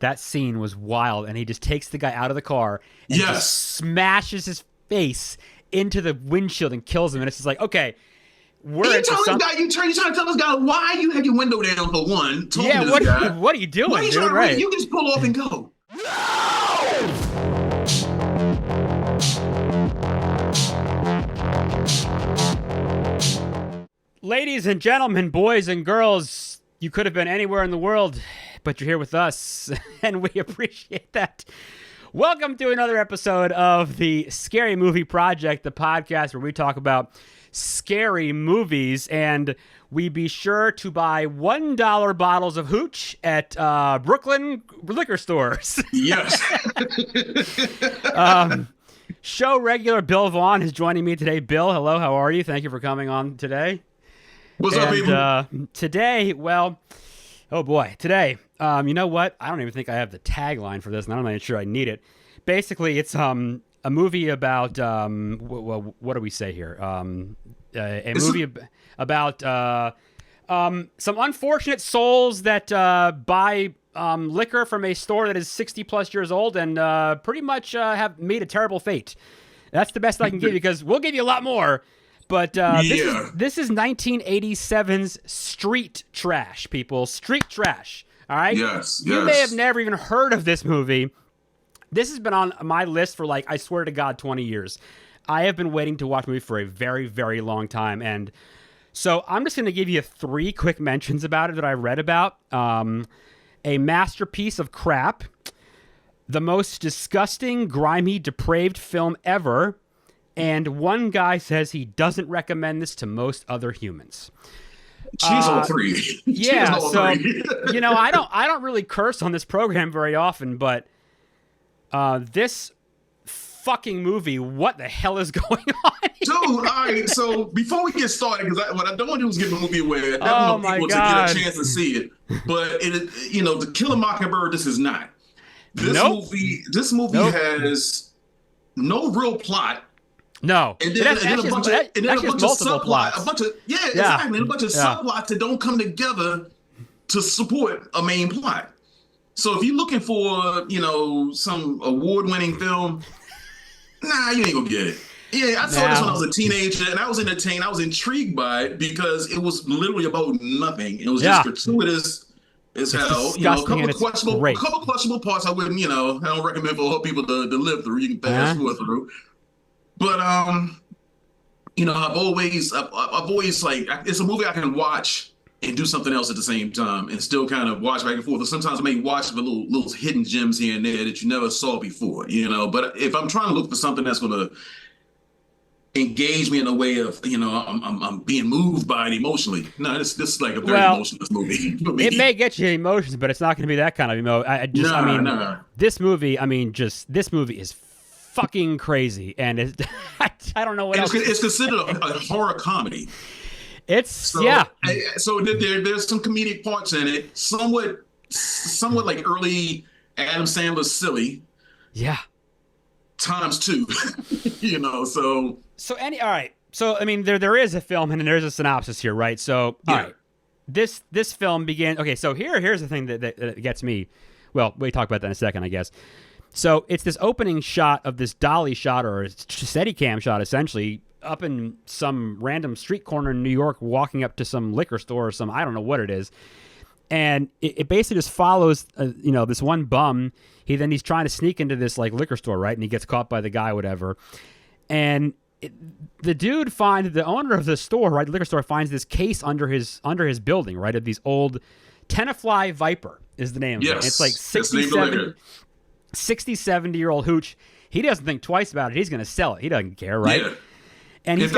That scene was wild, and he just takes the guy out of the car and just smashes his face into the windshield and kills him. And it's just like, okay, we're into something. You're trying to tell this guy why you had your window down for one. Yeah, what are you doing, what are you dude? Right. You can just pull off and go. Ladies and gentlemen, boys and girls, you could have been anywhere in the world, but you're here with us, and we appreciate that. Welcome to another episode of the Scary Movie Project, the podcast where we talk about scary movies, and we be sure to buy $1 bottles of hooch at Brooklyn liquor stores. Yes. Show regular Bill Vaughan is joining me today. Bill, hello, how are you? Thank you for coming on today. What's up, people? Today, well, oh boy, today, you know what? I don't even think I have the tagline for this, and I'm not even sure I need it. Basically, it's a movie about, what do we say here? Movie about some unfortunate souls that buy liquor from a store that is 60 plus years old and pretty much have made a terrible fate. That's the best I can give you, because we'll give you a lot more. But this is 1987's street trash, people. Street trash. All right? Yes. You may have never even heard of this movie. This has been on my list for, like, I swear to God, 20 years. I have been waiting to watch a movie for a very, very long time. And so I'm just going to give you 3 quick mentions about it that I read about. A masterpiece of crap. The most disgusting, grimy, depraved film ever. And one guy says he doesn't recommend this to most other humans. She's all 3. Yeah, so you know, I don't really curse on this program very often, but this fucking movie, what the hell is going on here? Dude, all right, so before we get started, because what I don't want to do is give the movie away. I never Oh want my people God. to get a chance to see it. But To Kill a Mockingbird, this is not. This movie has no real plot. No, and then a bunch of subplots. Exactly. And a bunch of subplots that don't come together to support a main plot. So if you're looking for, some award-winning film, nah, you ain't gonna get it. Yeah, I saw this when I was a teenager, and I was entertained. I was intrigued by it because it was literally about nothing. It was just gratuitous as hell. A couple of questionable parts I wouldn't, I don't recommend for people to live through. You can fast forward through. But I've always like, it's a movie I can watch and do something else at the same time and still kind of watch back and forth. Or sometimes I may watch the little hidden gems here and there that you never saw before, But if I'm trying to look for something that's going to engage me in a way of, I'm being moved by it emotionally. No, this is like a very emotionless movie for me. It may get you emotions, but it's not going to be that kind of emotion. This movie is fucking crazy, and I don't know what else. It's considered a horror comedy. There's some comedic parts in it, somewhat like early Adam Sandler silly. Yeah. Times 2. All right. So I mean, there is a film and there's a synopsis here, right? So all right. This film began. Okay, so here's the thing that gets me. Well, we talk about that in a second, I guess. So it's this opening shot of this dolly shot or a Steadicam shot, essentially, up in some random street corner in New York, walking up to some liquor store or some, I don't know what it is. And it basically just follows, this one bum. He's trying to sneak into this like liquor store, right? And he gets caught by the guy, whatever. And the owner of the store, right, liquor store, finds this case under his building, right, of these old Tenafly Viper is the name of it. It's like 60, 70-year-old hooch. He doesn't think twice about it. He's going to sell it. He doesn't care, right? Yeah. And matter of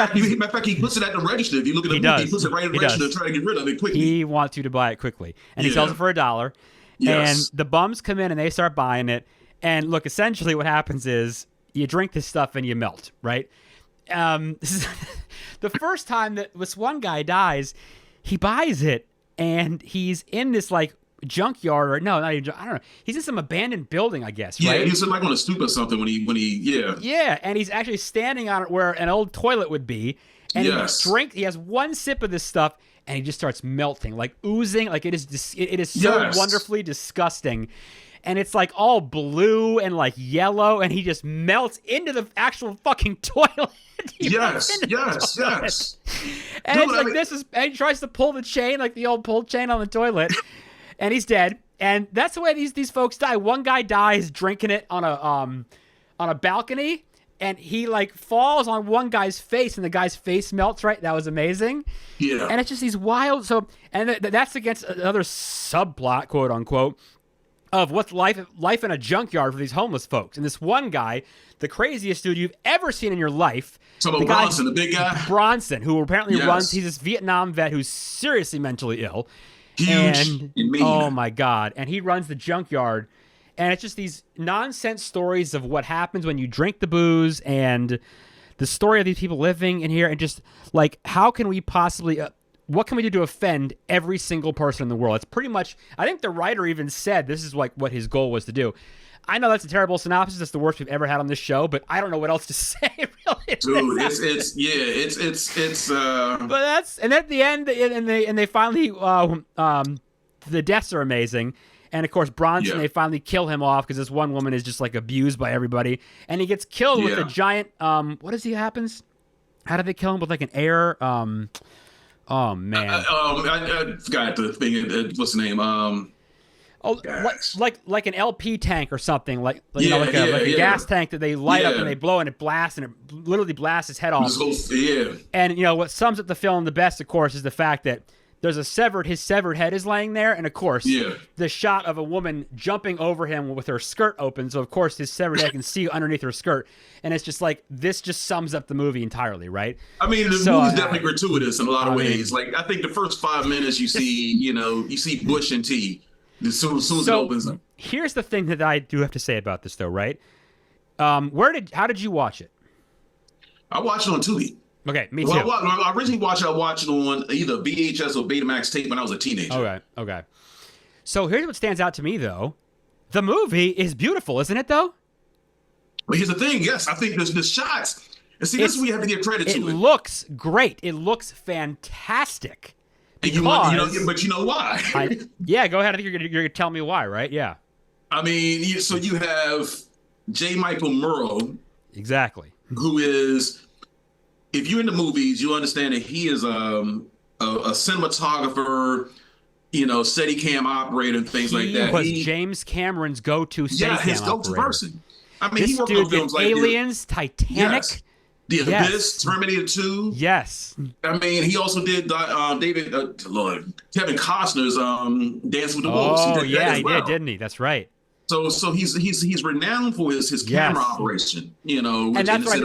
fact, he puts it at the register. If you look at the movie, he puts it right at the register to try to get rid of it quickly. He wants you to buy it quickly. And he sells it for $1. Yes. And the bums come in and they start buying it. And look, essentially what happens is you drink this stuff and you melt, right? This is the first time that this one guy dies, he buys it and he's in this like junkyard or no, not even, I don't know. He's in some abandoned building, I guess, right? Yeah, he's like on a stoop or something when he. Yeah, and he's actually standing on it where an old toilet would be, and he has one sip of this stuff, and he just starts melting, like oozing, like it is so wonderfully disgusting. and it's like all blue and like yellow, and he just melts into the actual fucking toilet. Yes. And Dude, it's like and he tries to pull the chain, like the old pull chain on the toilet, and he's dead. And that's the way these folks die. One guy dies drinking it on a balcony, and he like falls on one guy's face, and the guy's face melts. Right, that was amazing. Yeah, and it's just these wild. So, and that's against another subplot, quote unquote, of what's life in a junkyard for these homeless folks. And this one guy, the craziest dude you've ever seen in your life. So Bronson, the big guy, Bronson, who apparently runs. He's this Vietnam vet who's seriously mentally ill. Huge and and mean. Oh my God. And he runs the junkyard. And it's just these nonsense stories of what happens when you drink the booze and the story of these people living in here. And just like, how can we possibly, what can we do to offend every single person in the world? It's pretty much, I think the writer even said this is like what his goal was to do. I know that's a terrible synopsis. It's the worst we've ever had on this show, but I don't know what else to say. Really, dude, it's. But that's, and at the end, and they finally the deaths are amazing, and of course Bronson, they finally kill him off because this one woman is just like abused by everybody, and he gets killed with a giant. What does he happens? How did they kill him with like an air? Oh man, I forgot the thing. What's the name? Like an LP tank or something, like a gas tank that they light up and they blow and it blasts and it literally blasts his head off. And what sums up the film the best, of course, is the fact that there's his severed head is laying there, and of course, the shot of a woman jumping over him with her skirt open, so of course his severed head can see underneath her skirt, and it's just like this just sums up the movie entirely, right? I mean, the movie's definitely gratuitous in a lot of ways. Like I think the first 5 minutes you see Bush and T. As soon as it opens up. Here's the thing that I do have to say about this, though, right? How did you watch it? I watched it on Tubi. Okay, me too. Well, I originally watched it on either VHS or Betamax tape when I was a teenager. Okay. So here's what stands out to me, though. The movie is beautiful, isn't it, though? Well, here's the thing. Yes, I think the shots. And see, this is where you have to give credit to it. It looks great. It looks fantastic. But you know why? Go ahead. I think you're going to tell me why, right? Yeah. I mean, so you have J. Michael Murrow. Exactly. Who is, if you're in the movies, you understand that he is a cinematographer, Steadicam operator and things like that. He was James Cameron's go-to Steadicam operator. Yeah, his go-to person. I mean, this he worked dude on films did Aliens, Titanic. Yes. The Abyss, Terminator 2. Yes. I mean, he also did Kevin Costner's Dance with the Wolves. Oh, he did, didn't he? That's right. So he's renowned for his camera operation, and that's right.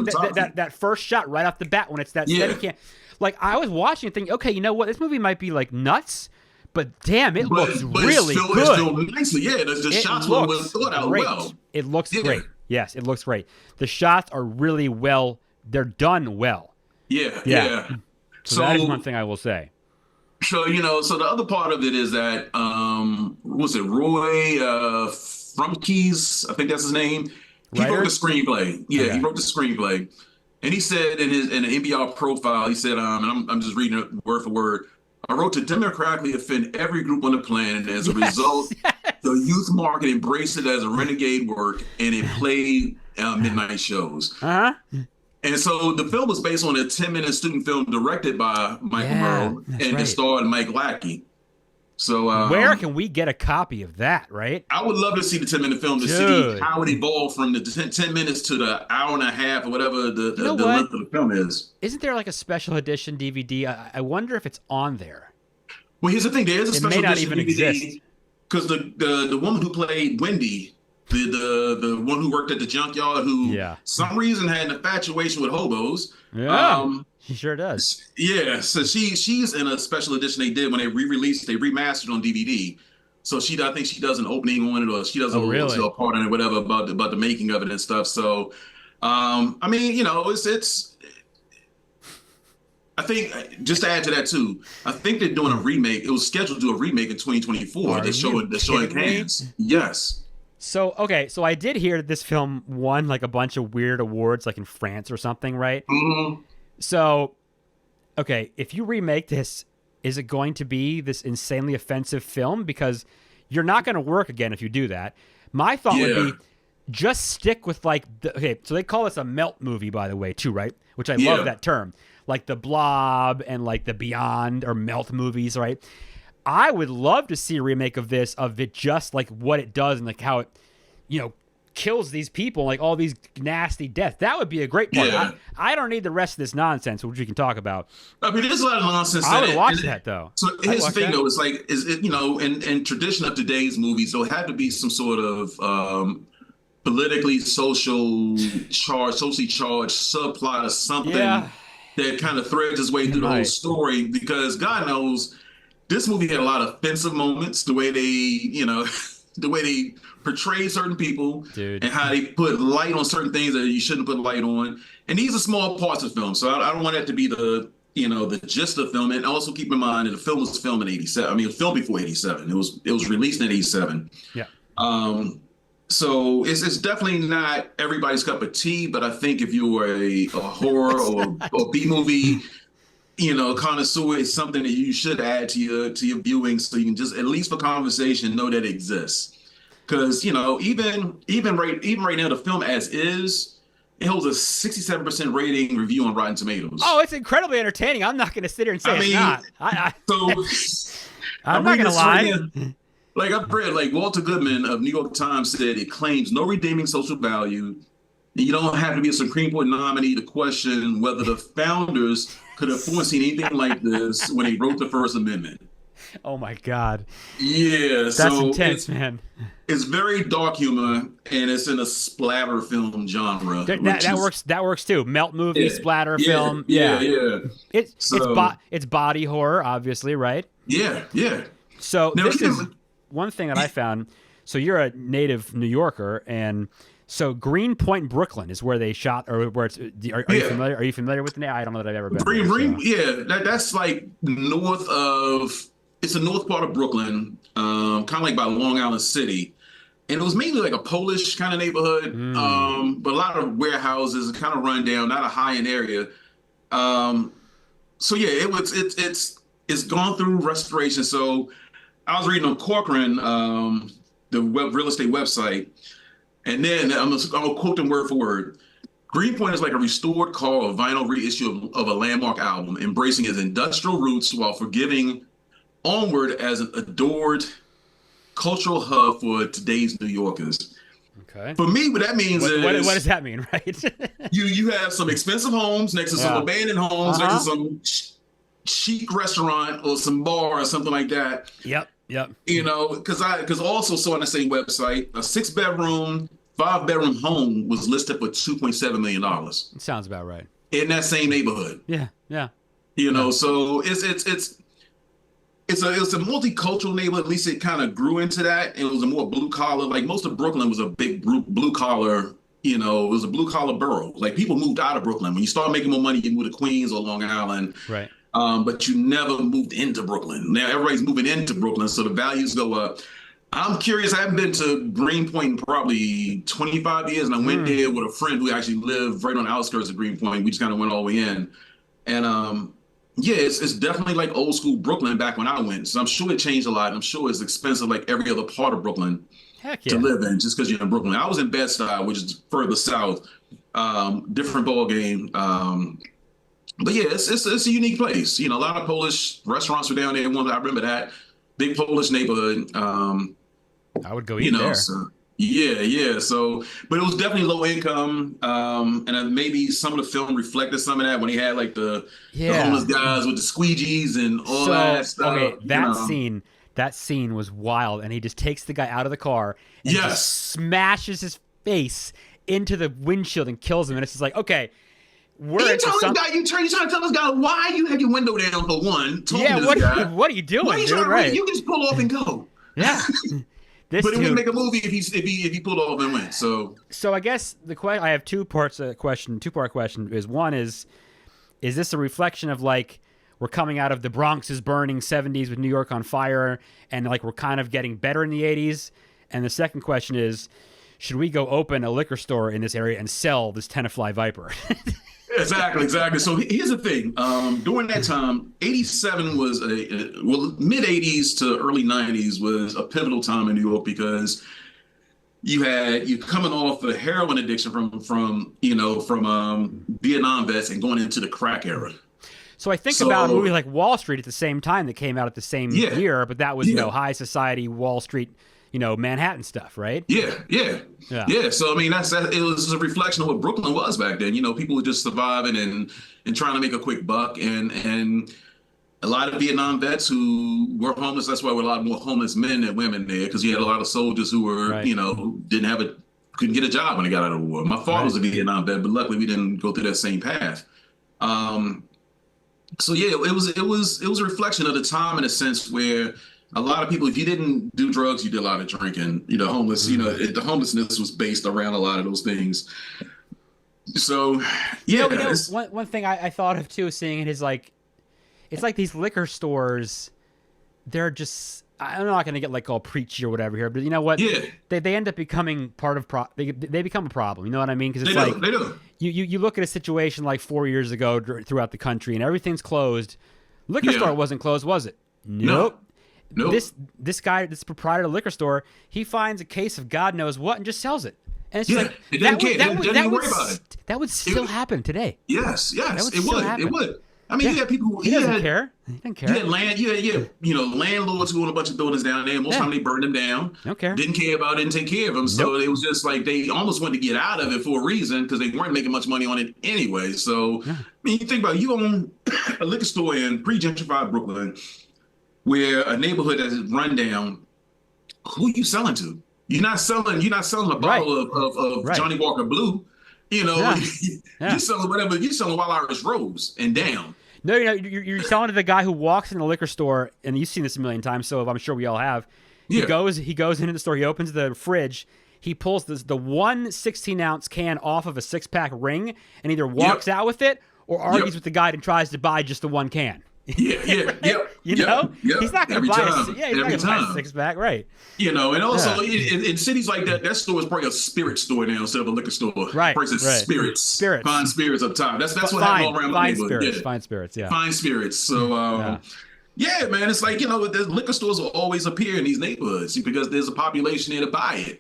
That first shot right off the bat when it's that Steadicam. Like I was watching and thinking, okay, you know what? This movie might be like nuts, but damn, it looks really good. It's still nicely, the shots were thought out well. It looks great. Yes, it looks great. The shots are really well. They're done well. Yeah. So that is one thing I will say. So, so the other part of it is that, was it Roy Frumkes? I think that's his name. He wrote the screenplay. Yeah, okay. He wrote the screenplay. And he said in an NBR profile, he said, and I'm just reading it word for word, I wrote to democratically offend every group on the planet. As a result, the youth market embraced it as a renegade work, and it played midnight shows. Uh-huh. And so the film was based on a 10-minute student film directed by Michael Murrow and it starred Mike Lackey. So where can we get a copy of that, right? I would love to see the 10-minute film to see how it evolved from the 10 minutes to the hour and a half or whatever the length of the film is. Isn't there like a special edition DVD? I wonder if it's on there. Well, here's the thing. There is a special edition DVD. Exist. Because the woman who played Wendy, the one who worked at the junkyard, who some reason had an infatuation with hobos. Yeah, she sure does. Yeah, so she's in a special edition they did when they remastered on DVD. So I think she does an opening on it, or she does a part on it, whatever about the making of it and stuff. So, I mean, it's. I think just to add to that too, I think they're doing a remake. It was scheduled to do a remake in 2024. They're showing Cannes. Yes. So I did hear that this film won like a bunch of weird awards, like in France or something, right? Mm-hmm. So, if you remake this, is it going to be this insanely offensive film? Because you're not going to work again if you do that. My thought would Yeah. be just stick with like okay, so they call this a melt movie, by the way, too, right? Which I love that term, like the Blob and like the Beyond or melt movies, right? I would love to see a remake of this, of it just like what it does and like how it, kills these people, like all these nasty deaths. That would be a great part. Yeah. I don't need the rest of this nonsense, which we can talk about. I mean, there's a lot of nonsense. I would watch that though. So here's the thing, though. It's like, in tradition of today's movies, there'll have to be some sort of politically socially charged subplot or something that kind of threads its way through the whole story. Because God knows, this movie had a lot of offensive moments. The way they portray certain people, and how they put light on certain things that you shouldn't put light on. And these are small parts of the film, so I don't want that to be the gist of the film. And also keep in mind that the film was filmed in '87. I mean, it was filmed before '87. It was released in '87. Yeah. So it's definitely not everybody's cup of tea, but I think if you were a horror or B movie, connoisseur, is something that you should add to your viewing, so you can just, at least for conversation, know that it exists. Because even right now, the film as is, it holds a 67% rating review on Rotten Tomatoes. Oh, it's incredibly entertaining. I'm not going to sit here and say it's not. I'm not going to lie. Like I've read, like Walter Goodman of New York Times said, it claims no redeeming social value. You don't have to be a Supreme Court nominee to question whether the founders could have foreseen anything like this when they wrote the First Amendment. Oh my God. Yeah, that's intense, man. It's very dark humor, and it's in a splatter film genre. That works too. Melt movie, splatter film. Yeah. It's body horror, obviously, right? Yeah. So now, this is one thing that I found. So you're a native New Yorker, and so Greenpoint, Brooklyn, is where they shot, or where it's. Are you familiar? Are you familiar with the name? I don't know that I've ever been. That's like north of. It's the north part of Brooklyn, kind of like by Long Island City. And it was mainly like a Polish kind of neighborhood, but a lot of warehouses, kind of run down, not a high-end area. So yeah, it's gone through restoration. So I was reading on Corcoran, the real estate website, and then I'm gonna quote them word for word. Greenpoint is like a restored car or vinyl reissue of a landmark album, embracing its industrial roots while forgiving onward as an adored cultural hub for today's New Yorkers. Okay. For me, what that means is... What does that mean, right? you have some expensive homes next to some abandoned homes, next to some chic restaurant or some bar or something like that. Yep. Because also saw on the same website, a 6-bedroom, 5-bedroom home was listed for $2.7 million. Sounds about right. In that same neighborhood. Yeah. So it's a multicultural neighborhood. At least it kind of grew into that. It was a more blue collar. Like most of Brooklyn was a big blue collar. It was a blue collar borough. Like people moved out of Brooklyn. When you start making more money, you move to Queens or Long Island. Right. But you never moved into Brooklyn. Now everybody's moving into Brooklyn, so the values go up. I'm curious. I haven't been to Greenpoint in probably 25 years, and I went there with a friend who actually lived right on the outskirts of Greenpoint. We just kind of went all the way in, and yeah, it's definitely like old school Brooklyn back when I went. So I'm sure it changed a lot. I'm sure it's expensive like every other part of Brooklyn to live in, just because you're in Brooklyn. I was in Bed-Stuy, which is further south, different ball game. But yeah, it's a unique place. A lot of Polish restaurants were down there. I remember that big Polish neighborhood. I would go eat there. So, yeah. So, but it was definitely low income, and then maybe some of the film reflected some of that when he had like the homeless guys with the squeegees and all that stuff. Okay, that scene was wild, and he just takes the guy out of the car and just smashes his face into the windshield and kills him. And it's just like, okay, we're into something. You're trying to tell this guy why you have your window down for one. What are you doing? Why are you trying to? You can just pull off and go. Yeah. But it would make a movie if he pulled off and went. So I guess I have two-part question. Is one is this a reflection of like we're coming out of the Bronx is burning 70s with New York on fire, and like we're kind of getting better in the 80s? And the second question is, should we go open a liquor store in this area and sell this Tenafly Viper? Exactly. So here's the thing. During that time, 87 was mid 80s to early 90s was a pivotal time in New York because you coming off a heroin addiction from Vietnam vets and going into the crack era. So I think So about a movie like Wall Street at the same time that came out at the same yeah, year, but that was, yeah. high society, Wall Street, Manhattan stuff, right? Yeah, yeah, Yeah. yeah. So I mean, it was a reflection of what Brooklyn was back then. People were just surviving and trying to make a quick buck, and a lot of Vietnam vets who were homeless. That's why there were a lot more homeless men than women there, because you had a lot of soldiers who were, Right. couldn't get a job when they got out of the war. My father was a Vietnam vet, but luckily we didn't go through that same path. So yeah, it was a reflection of the time in a sense where a lot of people, if you didn't do drugs, you did a lot of drinking. Homeless. The homelessness was based around a lot of those things. So yeah, one thing I thought of too, seeing it is like, it's like these liquor stores. They're just, I'm not going to get like all preachy or whatever here, but you know what? Yeah. They end up becoming part of they become a problem. You know what I mean? Because it's they do. You look at a situation like 4 years ago throughout the country and everything's closed. Liquor store wasn't closed, was it? Nope. No. This guy, this proprietor of the liquor store, he finds a case of God knows what and just sells it. And it's just like, that would still happen today. Yes, Would it still would. happen. It would. I mean, you had people. He doesn't care. He didn't care. You had landlords who owned a bunch of buildings down there. Most time they burned them down. Don't care. Didn't care about it. Didn't take care of them. So it was just like they almost wanted to get out of it for a reason because they weren't making much money on it anyway. So I mean, you think about it, you own a liquor store in pre-gentrified Brooklyn, where a neighborhood that is run down. Who are you selling to? You're not selling a bottle of Johnny Walker Blue. You're selling whatever. You're selling Wild Irish Rose and down. No, you're selling to the guy who walks in the liquor store, and you've seen this a million times, so I'm sure we all have. He goes into the store, he opens the fridge, he pulls the one 16-ounce can off of a 6-pack ring, and either walks out with it or argues with the guy and tries to buy just the one can. Yep. He's not going to buy a 6-pack, right? And also in cities like that store is probably a spirit store now instead of a liquor store. Right. Spirits. Fine spirits up top. That's what happened all around my neighborhood. Fine spirits. Fine spirits. So yeah, man, it's like, the liquor stores will always appear in these neighborhoods because there's a population there to buy it,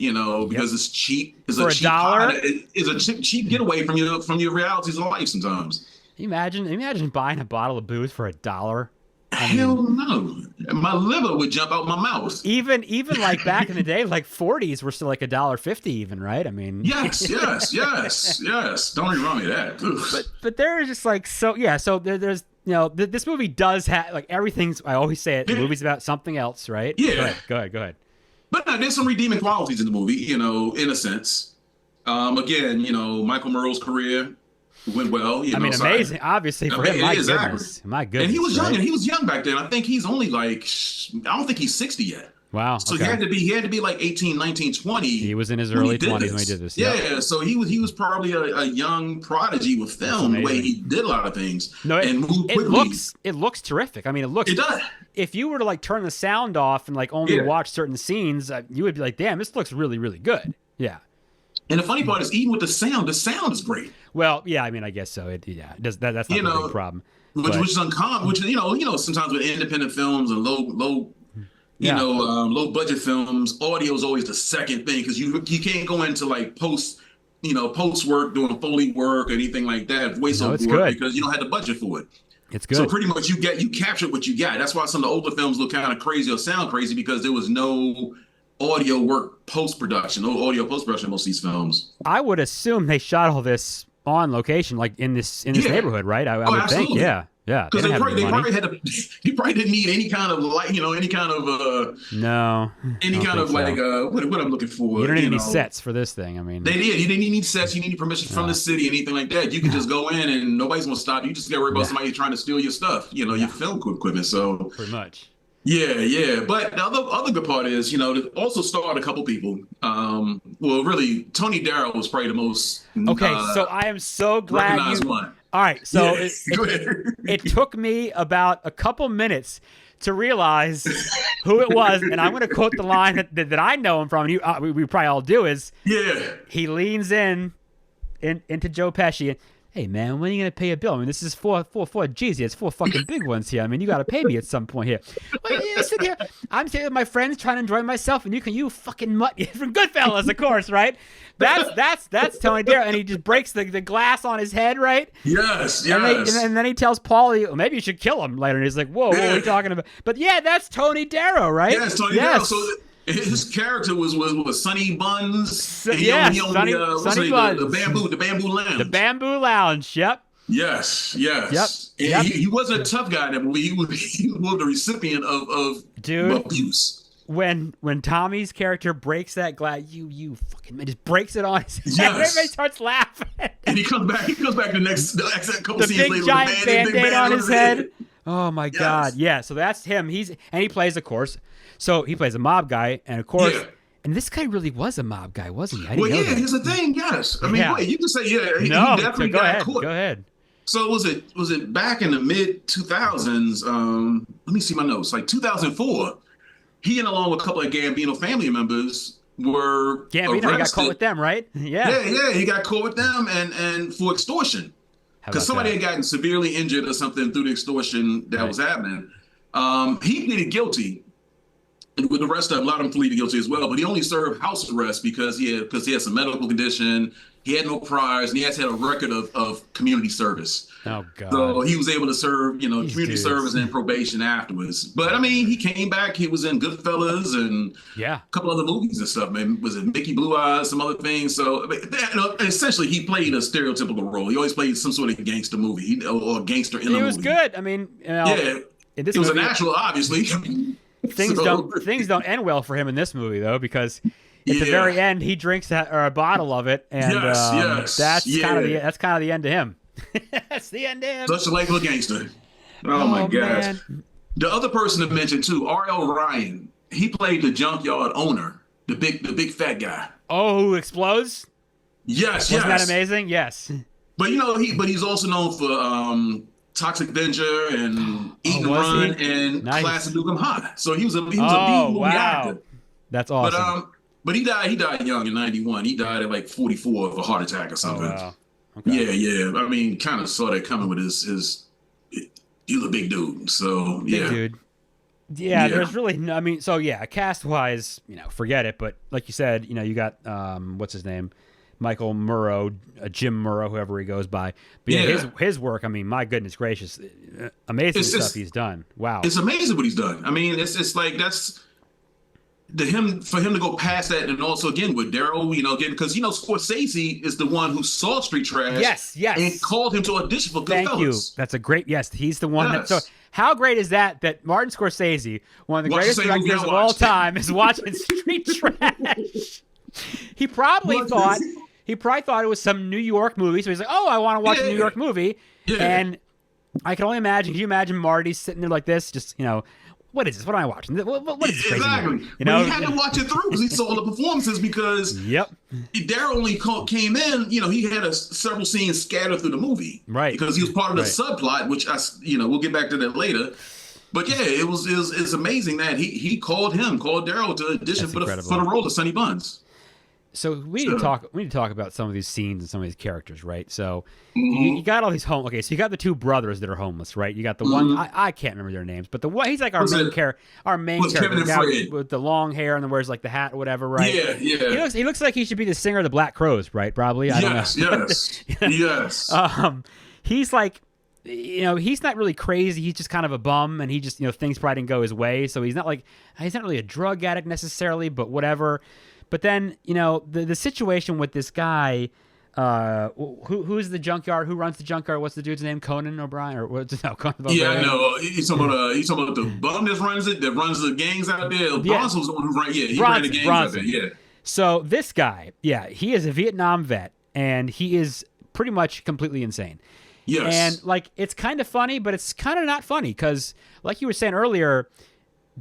because it's cheap. It's for a cheap $1. It's a cheap getaway from your realities of life sometimes. Imagine buying a bottle of booze for $1. Hell no. My liver would jump out my mouth. Even like back in the day, like 40s were still like $1.50 even, right? I mean, yes. Don't even remind me of that. But there is just like, so there's, this movie does have like everything's, I always say it, the movie's about something else, right? Yeah. Go ahead. But no, there's some redeeming qualities in the movie, in a sense. Again, Michael Murrow's career went well. Amazing. Obviously for him, my goodness. And he was young, and he was young back then. I think he's only like, I don't think he's 60 yet. Wow. So he had to be like 18, 19, 20. He was in his early 20s when he did this. Yeah. So he was probably a young prodigy with film, the way he did a lot of things. No, and moved quickly. It looks terrific. I mean, it does. If you were to like turn the sound off and like only watch certain scenes, you would be like, damn, this looks really, really good. Yeah. And the funny part is, even with the sound is great. Well, yeah, I mean, I guess so. That's not the big problem. Which is uncommon. Which sometimes with independent films and low budget films, audio is always the second thing because you can't go into like post work doing Foley work or anything like that, voiceover work because you don't have the budget for it. It's good. So pretty much you captured what you got. That's why some of the older films look kind of crazy or sound crazy because there was no audio work post-production, no audio post-production in most of these films. I would assume they shot all this on location, like in this neighborhood, right? I would absolutely. think, yeah. Because they probably had to. You probably didn't need any kind of light, any kind of no, any kind of like what I'm looking for. You don't need any sets for this thing. I mean, they did. You didn't need sets. You didn't need permission from the city, anything like that. You could just go in and nobody's gonna stop you. You just gotta worry about somebody trying to steal your stuff. Your film equipment. So pretty much. Yeah. But the other good part is, it also starred a couple people. Well, really, Tony Darrow was probably the most. Okay, so I am so glad you. One. All right, so Yeah. it took me about a couple minutes to realize who it was, and I'm going to quote the line that I know him from, and we probably all do, is he leans into Joe Pesci, hey man, when are you gonna pay a bill? I mean, this is four G's here. It's four fucking big ones here. I mean, you gotta pay me at some point here. Well, you sit here. I'm sitting with my friends trying to enjoy myself, and you fucking mutt from Goodfellas, of course, right? That's Tony Darrow, and he just breaks the glass on his head, right? Yes. And then he tells Paulie, well, maybe you should kill him later. And he's like, whoa, what are you talking about? But yeah, that's Tony Darrow, right? Yes, Tony Darrow. So his character was Sonny Buns. Sonny Buns. The bamboo lounge. The bamboo lounge. Yep. Yes. Yep. He wasn't a tough guy in that movie. He was the recipient of abuse. When Tommy's character breaks that glass, you fucking man, just breaks it on his head. Yes. Everybody starts laughing. And he comes back the next couple the scenes later big giant Band-Aid on his head. Oh my Yes. God. Yeah, so that's him. He plays, of course. So he plays a mob guy, and of course, and this guy really was a mob guy, wasn't he? I didn't know that. Here's the thing, yes. I mean, wait, you can say, he definitely got caught. Go ahead. So was it back in the mid 2000s? Let me see my notes. Like 2004, he and along with a couple of Gambino family members were Gambino, he got caught with them, right? Yeah, he got caught with them and for extortion. Because somebody had gotten severely injured or something through the extortion that was happening. He pleaded guilty. And with the rest of them, a lot of them pleaded guilty as well, but he only served house arrest because he had some medical condition. He had no priors, and he had a record of community service. Oh God! So he was able to serve, community service and probation afterwards. But I mean, he came back. He was in Goodfellas and a couple other movies and stuff. Man, was it Mickey Blue Eyes, some other things? So essentially, he played a stereotypical role. He always played some sort of gangster movie or a gangster in a movie. He was good. I mean, it was a natural, obviously. Things don't end well for him in this movie though, because at the very end he drinks a bottle of it, and that's kind of the end to him. That's the end to him. Such a likable gangster. Oh my gosh. Man. The other person to mention too, R.L. Ryan. He played the junkyard owner, the big fat guy. Oh, who explodes? Yes. Wasn't that amazing? Yes. But he's also known for Toxic Avenger and Eat and Run and Class of Nukem High. So he was a B movie actor. That's awesome. But he died young in 91. He died at like 44 of a heart attack or something. Oh, wow. Okay. Yeah. I mean, kind of saw that coming with his he was a big dude. So big dude. Yeah, there's really no, I mean, so yeah, cast wise, forget it. But like you said, you got what's his name? Michael Murrow, Jim Murrow, whoever he goes by. But his work, I mean, my goodness gracious, amazing stuff he's done. Wow. It's amazing what he's done. I mean, it's like that's for him to go past that, and also again with Darrow, again, because Scorsese is the one who saw Street Trash. Yes. And called him to audition for Goodfellas. Thank you. That's a great He's the one that. So how great is that Martin Scorsese, one of the greatest directors of all time, is watching Street Trash? He probably thought it was some New York movie, so he's like, "Oh, I want to watch a New York movie." Yeah. And I can only imagine. Can you imagine Marty sitting there like this, just what is this? What am I watching? What is this crazy movie? He had to watch it through because he saw the performances. Because Darrow only came in. He had several scenes scattered through the movie, right? Because he was part of the subplot, which we'll get back to that later. But yeah, it's amazing that he called Darrow to audition for the role of Sonny Buns. So we need to talk about some of these scenes and some of these characters, right? So you got all these Okay, so you got the two brothers that are homeless, right? You got the one I can't remember their names, but the one he's like our main character, the guy with the long hair and wears like the hat or whatever, right? Yeah. He looks like he should be the singer of the Black Crowes, right? Probably. I don't know. Yes. He's like, he's not really crazy. He's just kind of a bum, and he just things probably didn't go his way. So he's not really a drug addict necessarily, but whatever. But then, the situation with this guy, who's the junkyard? Who runs the junkyard? What's the dude's name? Conan O'Brien or what's Conan O'Brien? Yeah, I know. He's talking about the bum that runs the gangs out there. Bronson's the one who ran. Yeah, he ran the gangs out there. Yeah. So this guy, he is a Vietnam vet, and he is pretty much completely insane. Yes. And it's kind of funny, but it's kind of not funny because, like you were saying earlier,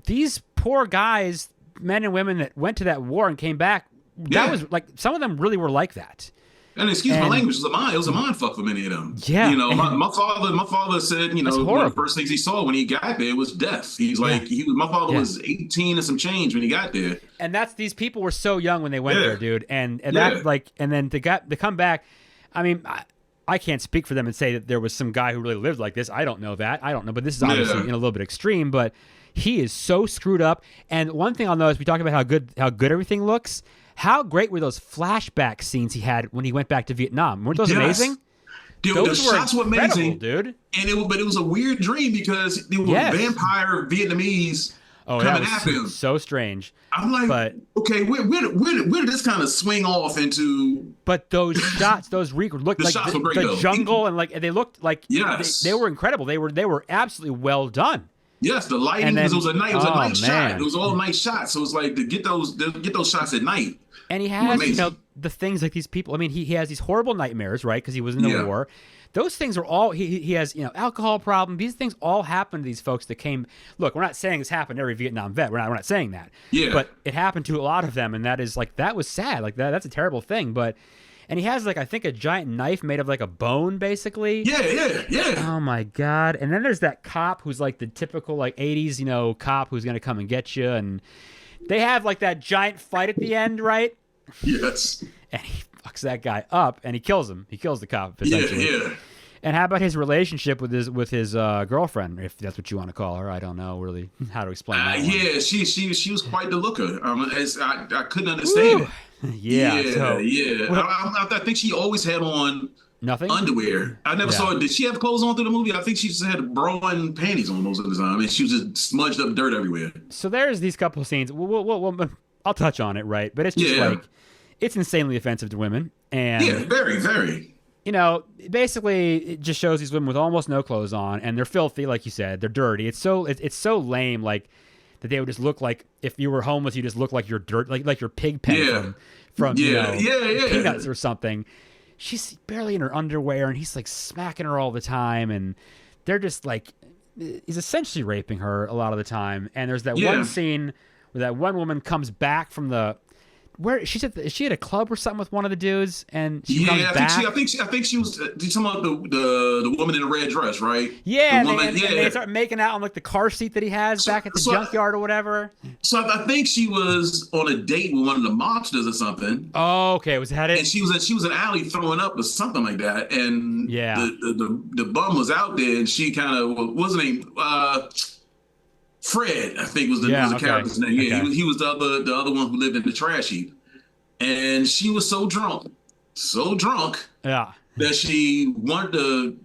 these poor guys, men and women that went to that war and came back, that was like, some of them really were like that. And excuse my language, it was a mind fuck for many of them. Yeah. My father said, one of the first things he saw when he got there was death. He's like, my father was 18 and some change when he got there. And these people were so young when they went there, dude. And that and then to come back, I mean, I can't speak for them and say that there was some guy who really lived like this. I don't know that. I don't know, but this is obviously a little bit extreme. But he is so screwed up. And one thing I'll notice, we talked about how good everything looks. How great were those flashback scenes he had when he went back to Vietnam? Weren't those amazing? Dude, the shots were amazing, dude. And but it was a weird dream because there were vampire Vietnamese coming at him. So strange. I'm like, okay, where did this kind of swing off into? But those shots, looked like the jungle, and they looked like they were incredible. They were absolutely well done. Yes, the lighting, because it was a night shot. It was all night shots. So it was like to get those shots at night. And he has, the things like these people. I mean, he has these horrible nightmares, right? Because he was in the war. Those things are all, he has, alcohol problem. These things all happen to these folks that came. Look, we're not saying this happened to every Vietnam vet. We're not saying that. Yeah. But it happened to a lot of them, and that was sad. Like that's a terrible thing. And he has I think a giant knife made of a bone, basically. Yeah. Oh my God. And then there's that cop who's the typical 80s, cop who's gonna come and get you, and they have that giant fight at the end, right? Yes. And he fucks that guy up, and he kills him. He kills the cop, essentially. Yeah. And how about his relationship with his girlfriend, if that's what you want to call her? I don't know really how to explain that. Yeah, she was quite the looker. I couldn't understand it. Yeah. I think she always had on nothing underwear. I never saw it. Did she have clothes on through the movie? I think she just had bra and panties on most of the time, and she was just smudged up dirt everywhere. So there's these couple of scenes. I'll touch on it, right? But it's just it's insanely offensive to women, and very, very. Basically, it just shows these women with almost no clothes on, and they're filthy, like you said. They're dirty. It's so lame, that they would just look like, if you were homeless, you just look like your dirt, like your pig pen from Peanuts or something. She's barely in her underwear, and he's smacking her all the time, and they're just he's essentially raping her a lot of the time. And there's that one scene where that one woman comes back from where she's is she at a club or something with one of the dudes, and she comes back? I think she was talking about the woman in the red dress, right? Yeah, and they start making out on the car seat that he has back at the junkyard or whatever. So I think she was on a date with one of the mobsters or something. Oh, okay, was that it? And she was in an alley throwing up or something like that, and the bum was out there, and she kind of, what was her name? Fred, I think was the character's name. Yeah, okay. He was the other one who lived in the trash heap, and she was so drunk, that she wanted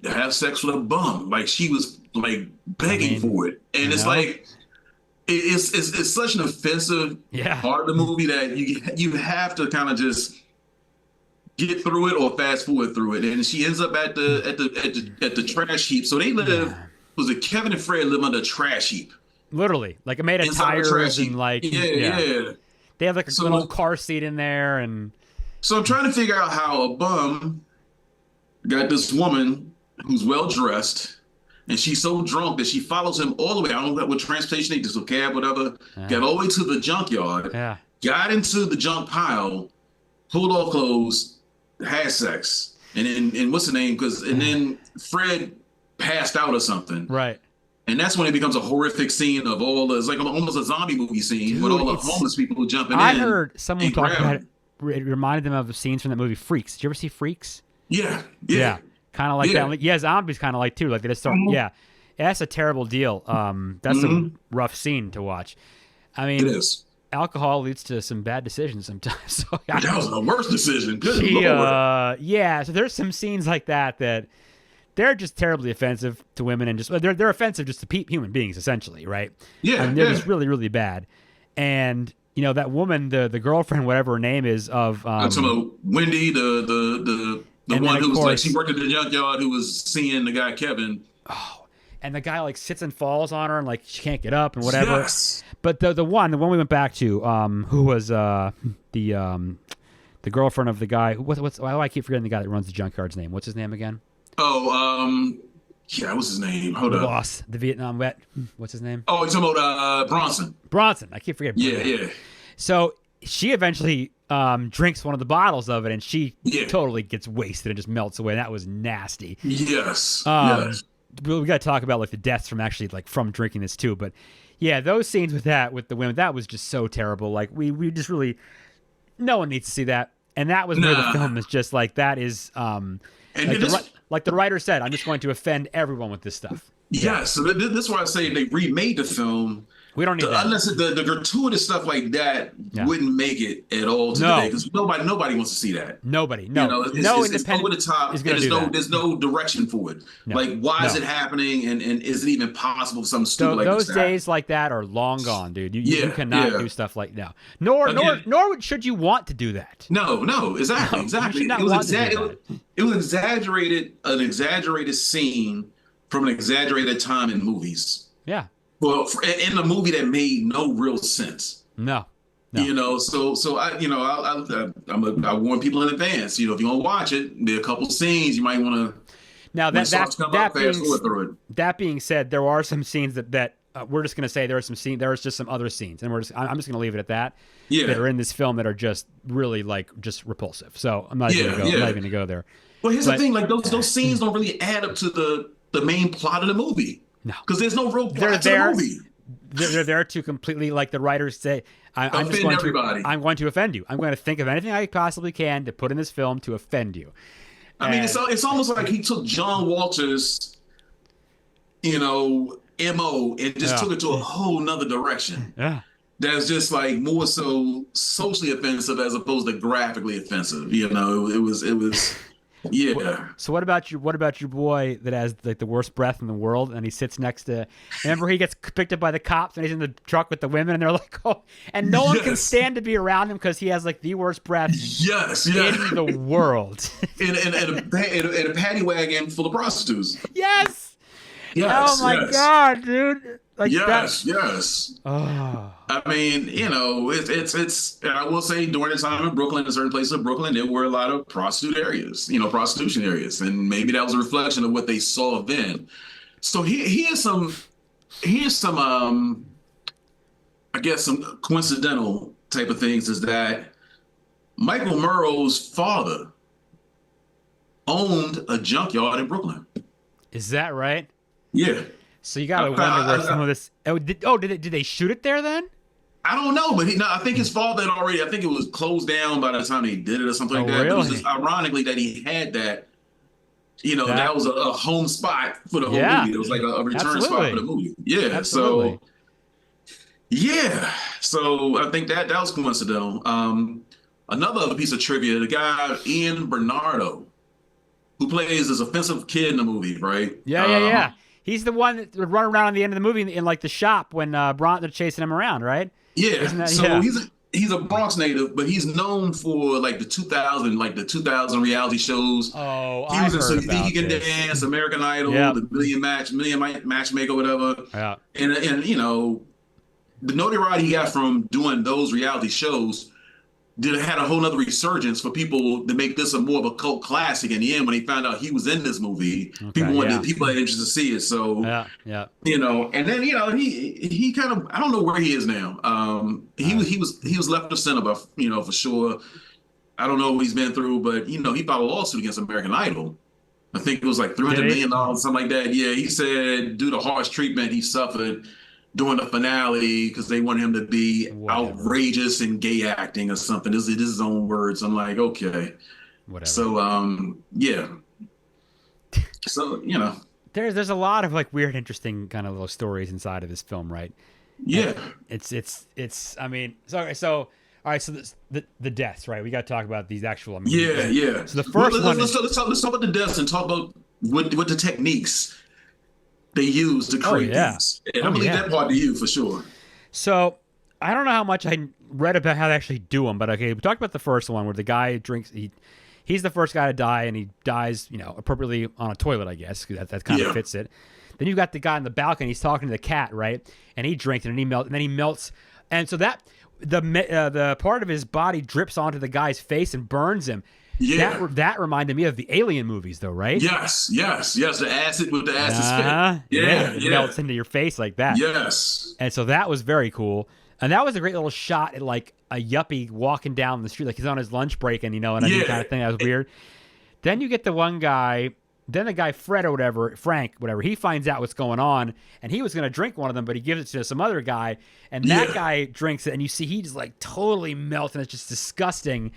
to have sex with a bum. She was begging for it, and it's it's such an offensive part of the movie that you have to kind of just get through it or fast forward through it. And she ends up at the trash heap. So they live. Was it Kevin and Fred live under a trash heap? Literally, made of tires and They have a little car seat in there, and so I'm trying to figure out how a bum got this woman who's well dressed, and she's so drunk that she follows him all the way. I don't know what transportation they just a cab, whatever. Got all the way to the junkyard. Got into the junk pile, pulled off clothes, had sex, and then what's the name? And then Fred passed out or something. Right. And that's when it becomes a horrific scene of all the, it's almost a zombie movie scene with all the homeless people jumping in. I heard someone talk about it. It reminded them of the scenes from that movie Freaks. Did you ever see Freaks? Yeah. Kind of like that. Zombies kind of too. They just start. Yeah, that's a terrible deal. That's a rough scene to watch. I mean, it is. Alcohol leads to some bad decisions sometimes. So, that was the worst decision. Good Lord. So there's some scenes like that they're just terribly offensive to women, and just they're offensive just to human beings, essentially, right? Yeah, they're just really, really bad. And that woman, the girlfriend, whatever her name is, of Wendy, the one who was she worked at the junkyard, who was seeing the guy Kevin. Oh, and the guy sits and falls on her, and she can't get up and whatever. Yes. But the one we went back to, who was the girlfriend of the guy. Why do I keep forgetting the guy that runs the junkyard's name? What's his name again? What's his name? Hold up. The boss, the Vietnam vet. What's his name? Oh, you're talking about Bronson. Bronson. I keep forgetting. Yeah. So she eventually drinks one of the bottles of it, and she totally gets wasted and just melts away. That was nasty. Yes. We got to talk about the deaths from actually from drinking this too. But yeah, those scenes with the women, that was just so terrible. We just really, no one needs to see that. And that was where the film is just that is. Like the writer said, I'm just going to offend everyone with this stuff. Yes, so this is why I say they remade the film. We don't need that. Unless the gratuitous stuff like that wouldn't make it at all today, because nobody wants to see that. Nobody, no, you know, it's over the top. There's no direction for it. Like, why is it happening, and is it even possible for something stupid like this? Those days like that are long gone, dude. You cannot do stuff like that. Nor should you want to do that. No, exactly. It was an exaggerated scene from an exaggerated time in movies. Yeah. Well, in a movie that made no real sense. No. You know, so I warn people in advance. You know, if you want to watch it, there are a couple scenes you might want to. Now that being said, there are some scenes that we're just going to say there's just some other scenes, and I'm just going to leave it at that. Yeah. That are in this film that are just really just repulsive. So I'm not even going to go there. Well, here's the thing: like those scenes don't really add up to the main plot of the movie. No, because there's no real plot to the movie. They're there to completely, like the writers say, I'm just going to offend you. I'm going to think of anything I possibly can to put in this film to offend you. I mean, it's almost like he took John Walter's, MO and just took it to a whole nother direction. Yeah. That's just like more so socially offensive as opposed to graphically offensive. You know, it was. Yeah. So what about your boy that has like the worst breath in the world, and he sits next to? Remember, he gets picked up by the cops, and he's in the truck with the women, and they're like, "Oh!" And no one can stand to be around him because he has like the worst breath. In the world. in a paddy wagon full of prostitutes. Yes. Oh my God, dude. Like yes. Oh. I mean, it's. I will say, during the time in Brooklyn, in certain places of Brooklyn, there were a lot of prostitution areas, and maybe that was a reflection of what they saw then. So here's some, I guess some coincidental type of things is that Michael Murrow's father owned a junkyard in Brooklyn. Is that right? Yeah. So you gotta wonder where some of this. Did they shoot it there then? I don't know, but I think his father had already. I think it was closed down by the time he did it or something like that. Really? But it was just ironically that he had that. That was a home spot for the whole movie. It was like a return spot for the movie. Yeah. Absolutely. So I think that was coincidental. Another other piece of trivia: the guy Ian Bernardo, who plays this offensive kid in the movie, right? Yeah. He's the one that would run around at the end of the movie in like the shop when they're chasing him around, right? Yeah. He's a Bronx native, but he's known for like the 2000 reality shows. Oh, I heard about this. He Can Dance, American Idol, the Million Matchmaker, whatever. Yeah. And the notoriety he got from doing those reality shows had a whole nother resurgence for people to make this more of a cult classic. In the end, when they found out he was in this movie, people had interest to see it. So and then he kind of, I don't know where he is now. He was left of center, for sure. I don't know what he's been through, but he filed a lawsuit against American Idol. I think it was like $300 million, something like that. Yeah, he said due to harsh treatment he suffered during the finale because they want him to be outrageous and gay acting or something. This is his own words. I'm like, okay. Whatever. So, So, There's a lot of like weird, interesting kind of little stories inside of this film, right? Yeah. And it's. I mean, so all right. So the deaths, right? We got to talk about these actual. Yeah. So the first one. Let's talk about the deaths and talk about what the techniques they use to create these. And I believe that part to you for sure. So I don't know how much I read about how they actually do them, but okay, we talked about the first one where the guy drinks. He's the first guy to die, and he dies, appropriately on a toilet, I guess, because that kind of fits it. Then you've got the guy on the balcony. He's talking to the cat, right? And he drinks it, and then he melts. And so that the part of his body drips onto the guy's face and burns him. Yeah. That reminded me of the Alien movies, though, right? Yes. The acid with the acid spit. It melts into your face like that. Yes. And so that was very cool. And that was a great little shot at like a yuppie walking down the street, like he's on his lunch break, and kind of thing. That was weird. Then you get the one guy. Then the guy Frank, whatever, he finds out what's going on, and he was going to drink one of them, but he gives it to some other guy, and that guy drinks it, and you see he just like totally melts, and it's just disgusting.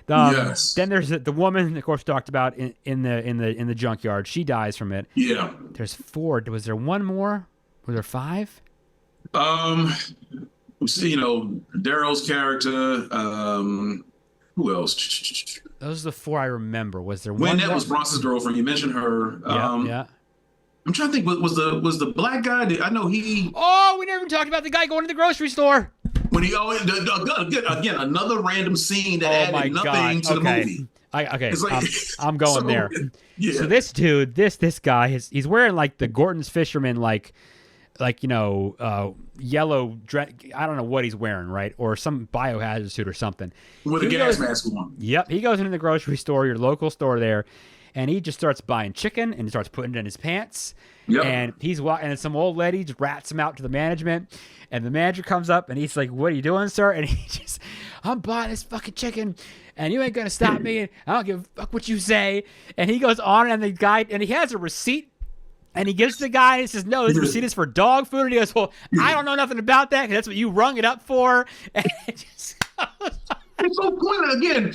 Yes. Then there's the woman, of course, talked about in the junkyard. She dies from it. Yeah. There's 4. Was there one more? Was there 5? Daryl's character. Who else? Those are the 4 I remember. Was there one? That was Bronson's girlfriend. You mentioned her. Yeah. I'm trying to think. Was the black guy? I know he. Oh, we never even talked about the guy going to the grocery store. When he again another random scene that added nothing to the movie. I'm going there. Yeah. So this dude, this guy, he's wearing like the Gordon's fisherman yellow dress. I don't know what he's wearing, right? Or some biohazard suit or something. With a gas mask on. Yep. He goes into the grocery store, your local store there, and he just starts buying chicken and starts putting it in his pants. Yep. And and some old lady just rats him out to the management. And the manager comes up and he's like, "What are you doing, sir?" And I'm buying this fucking chicken and you ain't going to stop me. And I don't give a fuck what you say. And he goes on and he has a receipt. And he gives the guy and he says, "No, this receipt is for dog food." And he goes, "Well, I don't know nothing about that because that's what you rung it up for." And it just it's so pointless again.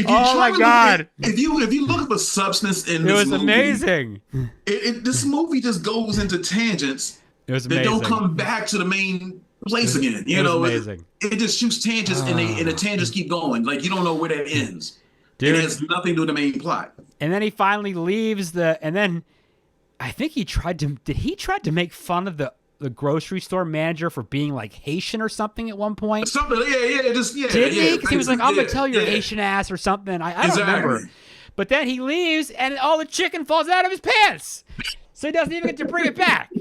Oh my God! If you look for substance in this movie, it was amazing. This movie just goes into tangents. It was amazing. They don't come back to the main place again. Amazing. It just shoots tangents and the tangents keep going. Like you don't know where that ends. Dude. It has nothing to do with the main plot. And then he finally leaves and then I think he tried to make fun of the grocery store manager for being like Haitian or something at one point. Something, yeah. Did he? Because he was like, "I'm gonna tell your Haitian ass" or something. I don't remember. But then he leaves and all the chicken falls out of his pants, so he doesn't even get to bring it back.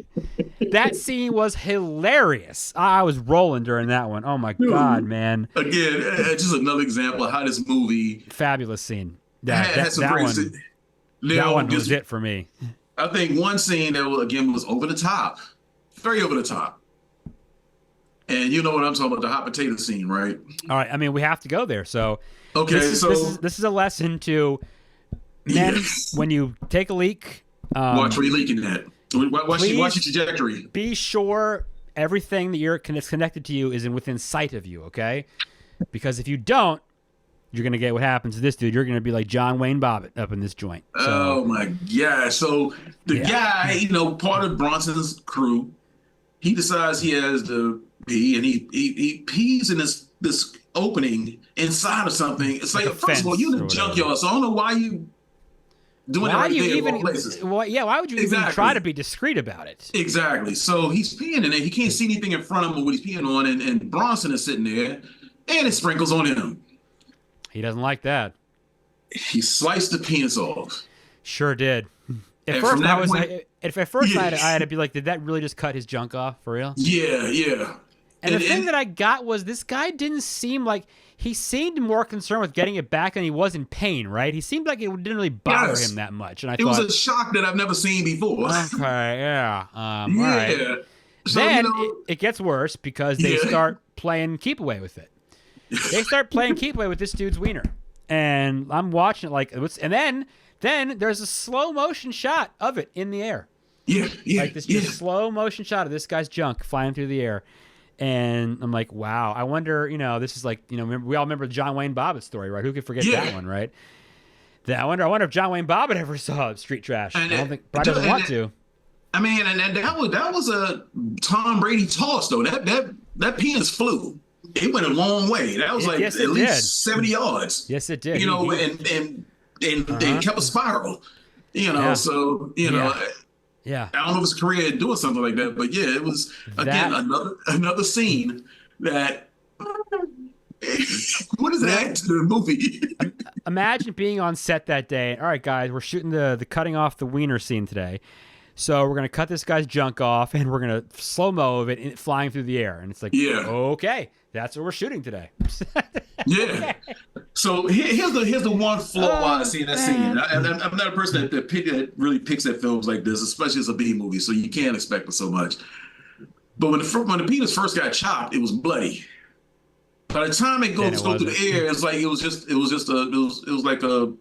That scene was hilarious. I was rolling during that one. Oh my God, man! Again, just another example of how this movie. Fabulous scene. That one was it for me. I think one scene that was over the top. Very over the top. And you know what I'm talking about, the hot potato scene, right? All right. I mean, we have to go there. So okay, this is a lesson to men when you take a leak. Watch where you're leaking at. Watch your trajectory. Be sure everything that's connected to you is within sight of you, okay? Because if you don't, you're going to get what happens to this dude. You're going to be like John Wayne Bobbitt up in this joint. So, oh, my God. So the guy, part of Bronson's crew, he decides he has to pee, and he pees in this opening inside of something. It's like first of all, you're in the junkyard, so I don't know why you doing that right there in all places. Why would you even try to be discreet about it? Exactly. So he's peeing in there. He can't see anything in front of him what he's peeing on, and Bronson is sitting there, and it sprinkles on him. He doesn't like that. He sliced the penis off. Sure did. At first, I had to be like, did that really just cut his junk off for real? Yeah. And the thing that I got was this guy didn't seem like he seemed more concerned with getting it back than he was in pain, right? He seemed like it didn't really bother him that much. And it was a shock that I've never seen before. Okay, yeah. All right. So, then it gets worse because they start playing keep away with it. They start playing keep away with this dude's wiener. And I'm watching it and then there's a slow motion shot of it in the air. Yeah. Like this slow motion shot of this guy's junk flying through the air. And I'm like, wow, I wonder, this is like, we all remember the John Wayne Bobbitt story, right? Who could forget that one, right? I wonder if John Wayne Bobbitt ever saw Street Trash. I don't think, probably doesn't want to. I mean, and that was a Tom Brady toss, though. That penis flew. It went a long way. That was at least 70 yards. Yes, it did. And kept a spiral. So yeah. I don't know if his career doing something like that, but it was again another scene that. What is that to the movie? Imagine being on set that day. All right, guys, we're shooting the cutting off the wiener scene today. So we're going to cut this guy's junk off, and we're going to slow-mo of it flying through the air. And it's like, okay, that's what we're shooting today. Yeah. So here's the one flaw I see in that scene. I'm not a person that really picks at films like this, especially as a B movie, so you can't expect it so much. But when the penis first got chopped, it was bloody. By the time it goes through the air, it's like it was like a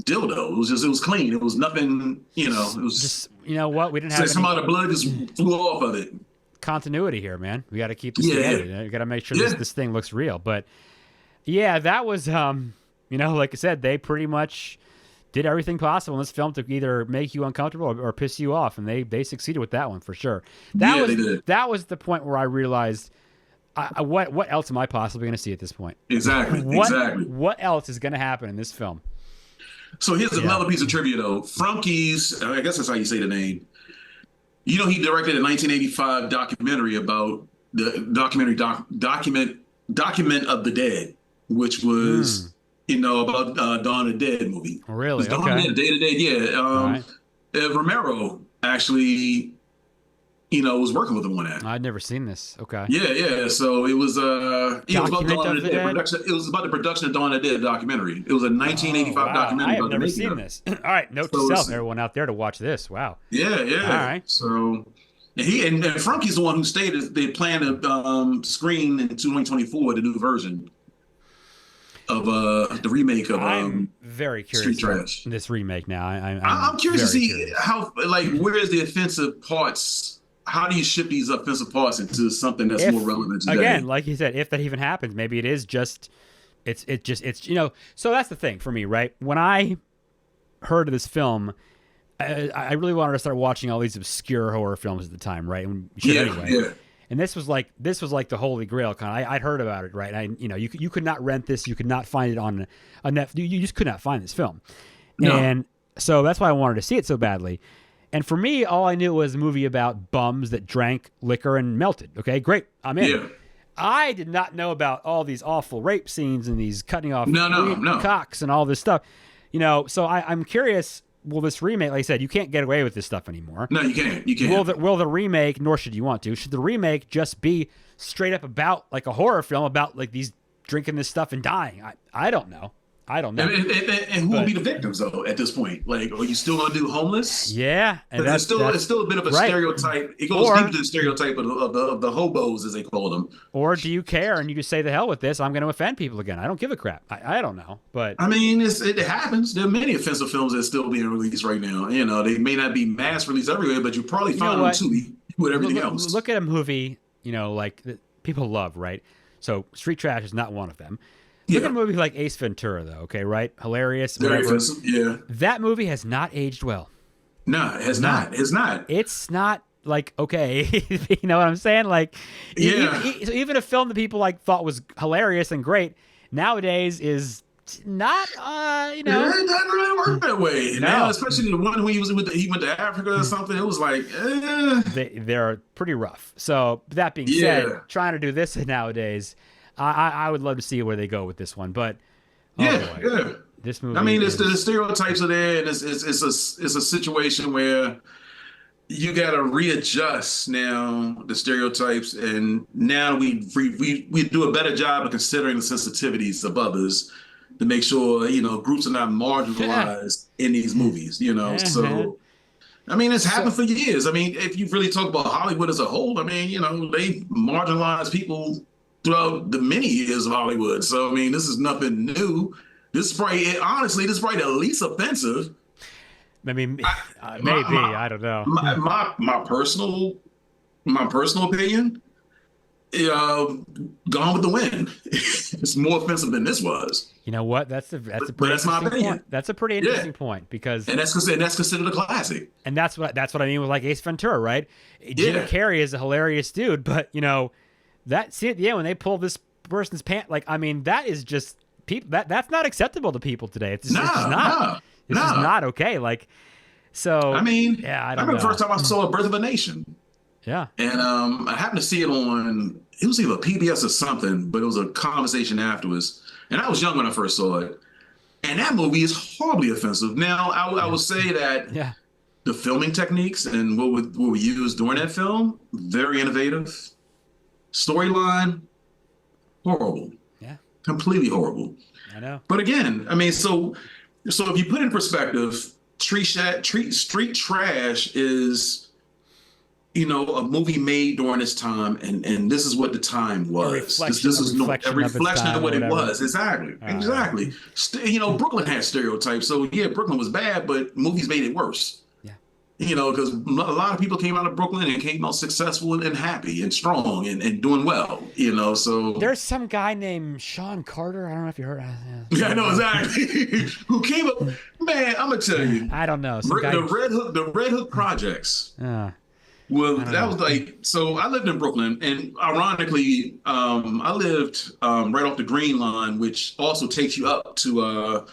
dildo. It was clean. It was nothing, it was just, what? We didn't have some of the blood just flew off of it. Continuity here, man. We got to keep this together. We got to make sure this thing looks real. But yeah, that was You know, like I said, they pretty much did everything possible in this film to either make you uncomfortable or piss you off, and they succeeded with that one for sure. They did. That was the point where I realized, what else am I possibly going to see at this point? Exactly. What else is going to happen in this film? So here's another piece of trivia, though. Frankie's, I guess that's how you say the name. You know, he directed a 1985 documentary about the document of the Dead, which was about Dawn of the Dead movie. Oh, really? Dawn of the Dead, Day of the Dead, yeah. Right. Romero actually, was working with him on that. I'd never seen this. Okay. Yeah. So it was it was about Dawn of the Dead production. It was about the production of Dawn of the Dead documentary. It was a 1985 documentary. I have never seen this. All right, note to self, everyone out there, to watch this. Wow. Yeah. All right. So and Frankie's the one who stated they plan to screen in 2024 the new version of the remake of I'm very curious Street Trash. This remake now. I'm curious to see how, where is the offensive parts? How do you ship these offensive parts into something that's more relevant today? Again, like you said, if that even happens, maybe it is just it's so that's the thing for me, right? When I heard of this film, I really wanted to start watching all these obscure horror films at the time, right? Anyway. And this was like the holy grail kind. I'd heard about it, right? You could not rent this, you could not find it on a net. You just could not find this film, and so that's why I wanted to see it so badly. And for me, all I knew was a movie about bums that drank liquor and melted. Okay, great, I'm in. Yeah. I did not know about all these awful rape scenes and these cutting off cocks and all this stuff. So I'm curious. Will this remake, like I said, you can't get away with this stuff anymore. No, you can't. Will the remake, nor should you want to, should the remake just be straight up about like a horror film about like these drinking this stuff and dying? I don't know. And who will be the victims though at this point? Like, are you still gonna do homeless? Yeah, and it's still a bit of a stereotype. It goes deep to the stereotype of the hobos, as they call them. Or do you care and you just say the hell with this? I'm going to offend people again. I don't give a crap. I don't know, but I mean, it happens. There are many offensive films that are still being released right now. They may not be mass released everywhere, but you probably find them too with everything else. Look at a movie, like that people love, right? So Street Trash is not one of them. Look at a movie like Ace Ventura, though, okay, right? Hilarious. Very offensive, yeah. That movie has not aged well. No, it has not. It's not. It's not, like, okay. You know what I'm saying? Like, even a film that people, thought was hilarious and great, nowadays is not, It doesn't really work that way. No. Now, especially the one when he went to Africa or something, it was like, They're pretty rough. So, that being said, trying to do this nowadays, I would love to see where they go with this one, but this movie. I mean, the stereotypes are there, and it's a situation where you got to readjust now the stereotypes, and now we do a better job of considering the sensitivities of others to make sure groups are not marginalized in these movies. So. I mean, it's happened for years. I mean, if you really talk about Hollywood as a whole, I mean, they marginalize people throughout the many years of Hollywood. So, I mean, this is nothing new. This is probably the least offensive. I mean, maybe, I don't know. My personal opinion, Gone with the Wind. It's more offensive than this was. You know what? That's my opinion. Point. That's a pretty interesting point because that's considered a classic. And that's what I mean with like Ace Ventura, right? Jim Carrey is a hilarious dude, but that scene at the end when they pull this person's pants, that is just people. That's not acceptable to people today. It's just not. This is not okay. I mean, I remember the first time I saw A Birth of a Nation. Yeah, and I happened to see it on. It was either PBS or something, but it was a conversation afterwards. And I was young when I first saw it, and that movie is horribly offensive. Now, I would say that the filming techniques and what we used during that film, very innovative. Storyline, horrible. Yeah. Completely horrible. I know. But again, I mean, so if you put in perspective, Street Trash is, a movie made during this time, and this is what the time was. This is a reflection of what it was. Exactly. Exactly. Brooklyn had stereotypes, so Brooklyn was bad, but movies made it worse. You know, because a lot of people came out of Brooklyn and came out successful and happy and strong and doing well, you know, so. There's some guy named Sean Carter. I don't know if you heard. Yeah, I know exactly. Who came up, man, I'm going to tell you. I don't know. The Red Hook projects. Well, that was like, so I lived in Brooklyn, and ironically, I lived right off the Green Line, which also takes you up to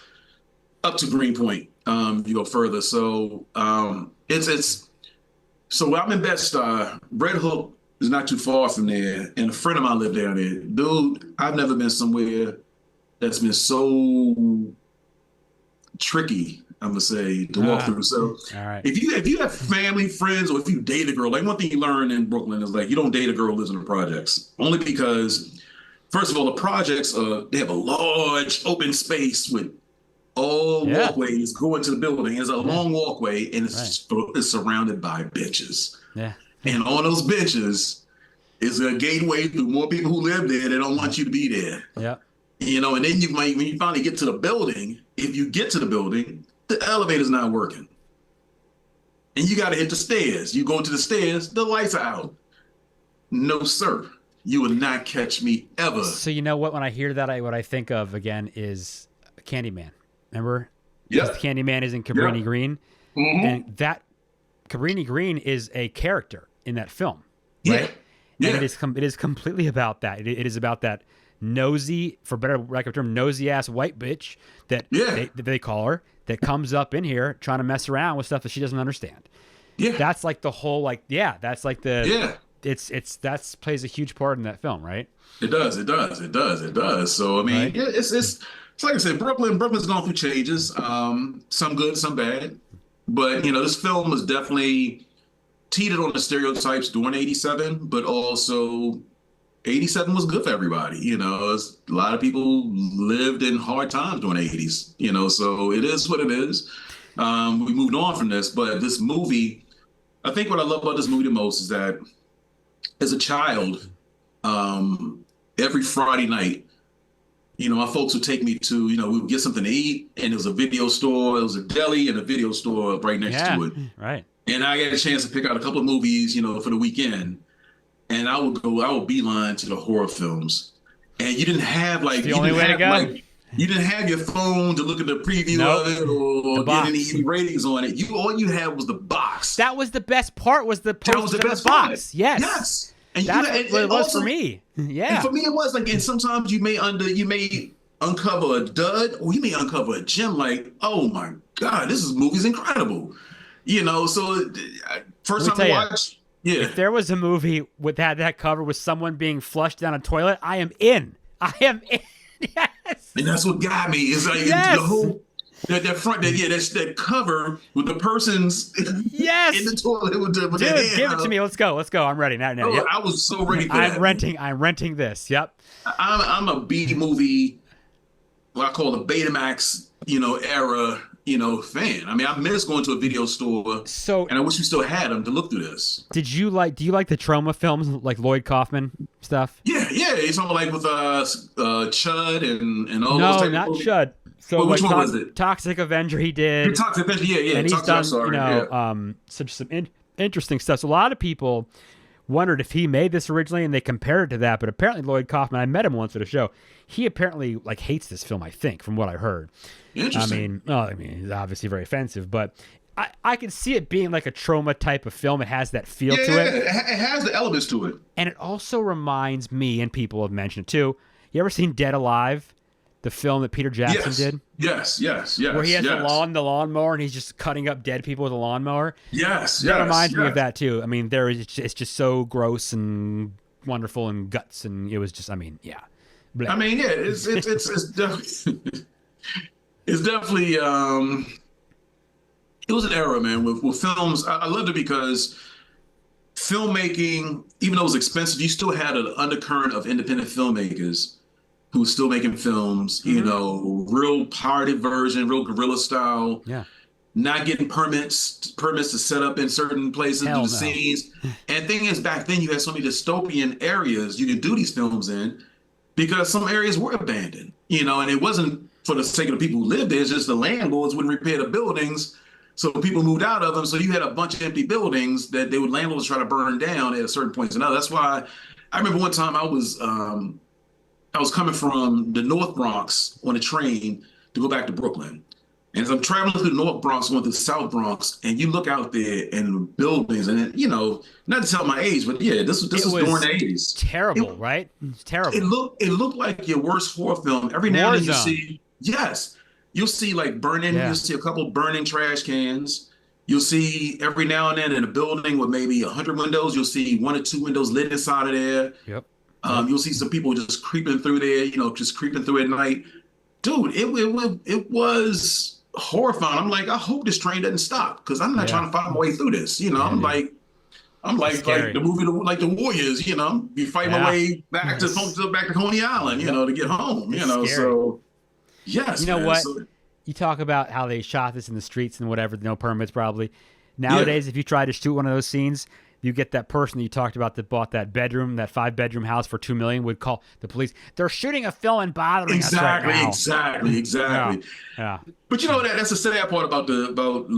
Greenpoint. You go further. So so I'm in Bed-Stuy. Red Hook is not too far from there, and a friend of mine lived down there. Dude, I've never been somewhere that's been so tricky, I'm gonna say, to walk through. So if you have family, friends, or if you date a girl, like one thing you learn in Brooklyn is like you don't date a girl who lives in the projects. Only because, first of all, the projects they have a large open space with all walkways going to the building. It's a long walkway, and it's surrounded by benches. Yeah. And on those benches is a gateway to more people who live there. They don't want you to be there. Yeah. You know, and then when you finally get to the building, if you get to the building, the elevator's not working. And you got to hit the stairs. You go to the stairs, the lights are out. No, sir. You will not catch me ever. So you know what? When I hear that, what I think of again is Candyman. Remember? Yeah. Candyman is in Cabrini Green. Mm-hmm. And that Cabrini Green is a character in that film. Right? Yeah. And it is completely about that. It is about that nosy, for better lack of term, nosy ass white bitch that they call her, that comes up in here trying to mess around with stuff that she doesn't understand. Yeah. That's like the whole that's like the it's plays a huge part in that film, right? It does. So I mean, it's like I said, Brooklyn's gone through changes, some good, some bad. But you know, this film was definitely teetered on the stereotypes during '87, but also 87 was good for everybody. You know, a lot of people lived in hard times during the 80s, you know, so it is what it is. We moved on from this, but this movie, I think what I love about this movie the most is that as a child, every Friday night, you know, my folks would take me to, you know, we would get something to eat, and there was a video store, it was a deli and a video store right next to it. Right. And I got a chance to pick out a couple of movies, you know, for the weekend. And I would beeline to the horror films. And you didn't have like, the only way to go. You didn't have your phone to look at the preview of it or get any ratings on it. All you had was the box. That was the best part, was the poster in the box. Yes. And that's what it was for me. Yeah. And for me, it was like, and sometimes you may uncover a dud, or you may uncover a gem. Like, oh my God, this movie's incredible. You know, so first time I watched. Yeah. If there was a movie with that cover with someone being flushed down a toilet, I am in. Yes. And that's what got me. Is like the whole that front that cover with the person's in the toilet with their Dude, hand. give it to me. Let's go. I'm ready now. Yep. I was so ready for that. I'm renting this. Yep. I'm a B movie, what I call the Betamax, era. Fan. I mean, I miss going to a video store. And I wish we still had them to look through this. Do you like the trauma films, like Lloyd Kaufman stuff? Yeah. It's something like with Chud and all those type not of movies. Chud. So which one was it? Toxic Avenger he did. Toxic Avenger, yeah. And he's done, some interesting stuff. So a lot of people wondered if he made this originally, and they compared it to that. But apparently Lloyd Kaufman, I met him once at a show. He apparently hates this film, I think, from what I heard. Interesting. I mean, it's obviously very offensive, but I can see it being like a trauma type of film. It has that feel to it. It has the elements to it. And it also reminds me, and people have mentioned it too, you ever seen Dead Alive? The film that Peter Jackson did? Yes. Where he has the lawnmower, and he's just cutting up dead people with a lawnmower? Yes. That reminds me of that too. I mean, it's just so gross and wonderful and guts, and it was just, yeah. I mean, yeah, it's definitely it's definitely it was an era, man, with films. I loved it because filmmaking, even though it was expensive, you still had an undercurrent of independent filmmakers who were still making films, real pirated version, real guerrilla style. Yeah. Not getting permits to set up in certain places, do the scenes. And thing is, back then you had so many dystopian areas you could do these films in, because some areas were abandoned, and it wasn't for the sake of the people who lived there. It's just the landlords wouldn't repair the buildings, So people moved out of them. So you had a bunch of empty buildings that landlords try to burn down at a certain point. So now that's why I remember one time I was coming from the North Bronx on a train to go back to Brooklyn. And as I'm traveling through the North Bronx, going through the South Bronx, and you look out there and the buildings, and not to tell my age, but yeah, this was during the 80s. Terrible, right? It's terrible. It looked like your worst horror film. Every now and then you see, yes, you'll see like burning. You'll see a couple burning trash cans. You'll see every now and then in a building with maybe 100 windows, you'll see 1 or 2 windows lit inside of there. Yep. You'll see some people just creeping through there, just creeping through at night. Dude, it was horrifying. I'm like, I hope this train doesn't stop because I'm not trying to find my way through this. I'm like the movie, like the Warriors. Be fighting my way back to Coney Island, to get home. So yes. What? You talk about how they shot this in the streets and whatever, no permits probably. Nowadays, if you try to shoot one of those scenes, you get that person that you talked about that bought that 5-bedroom house for $2 million would call the police. They're shooting a film and bothering us right now. Exactly. Yeah. But that's the sad part about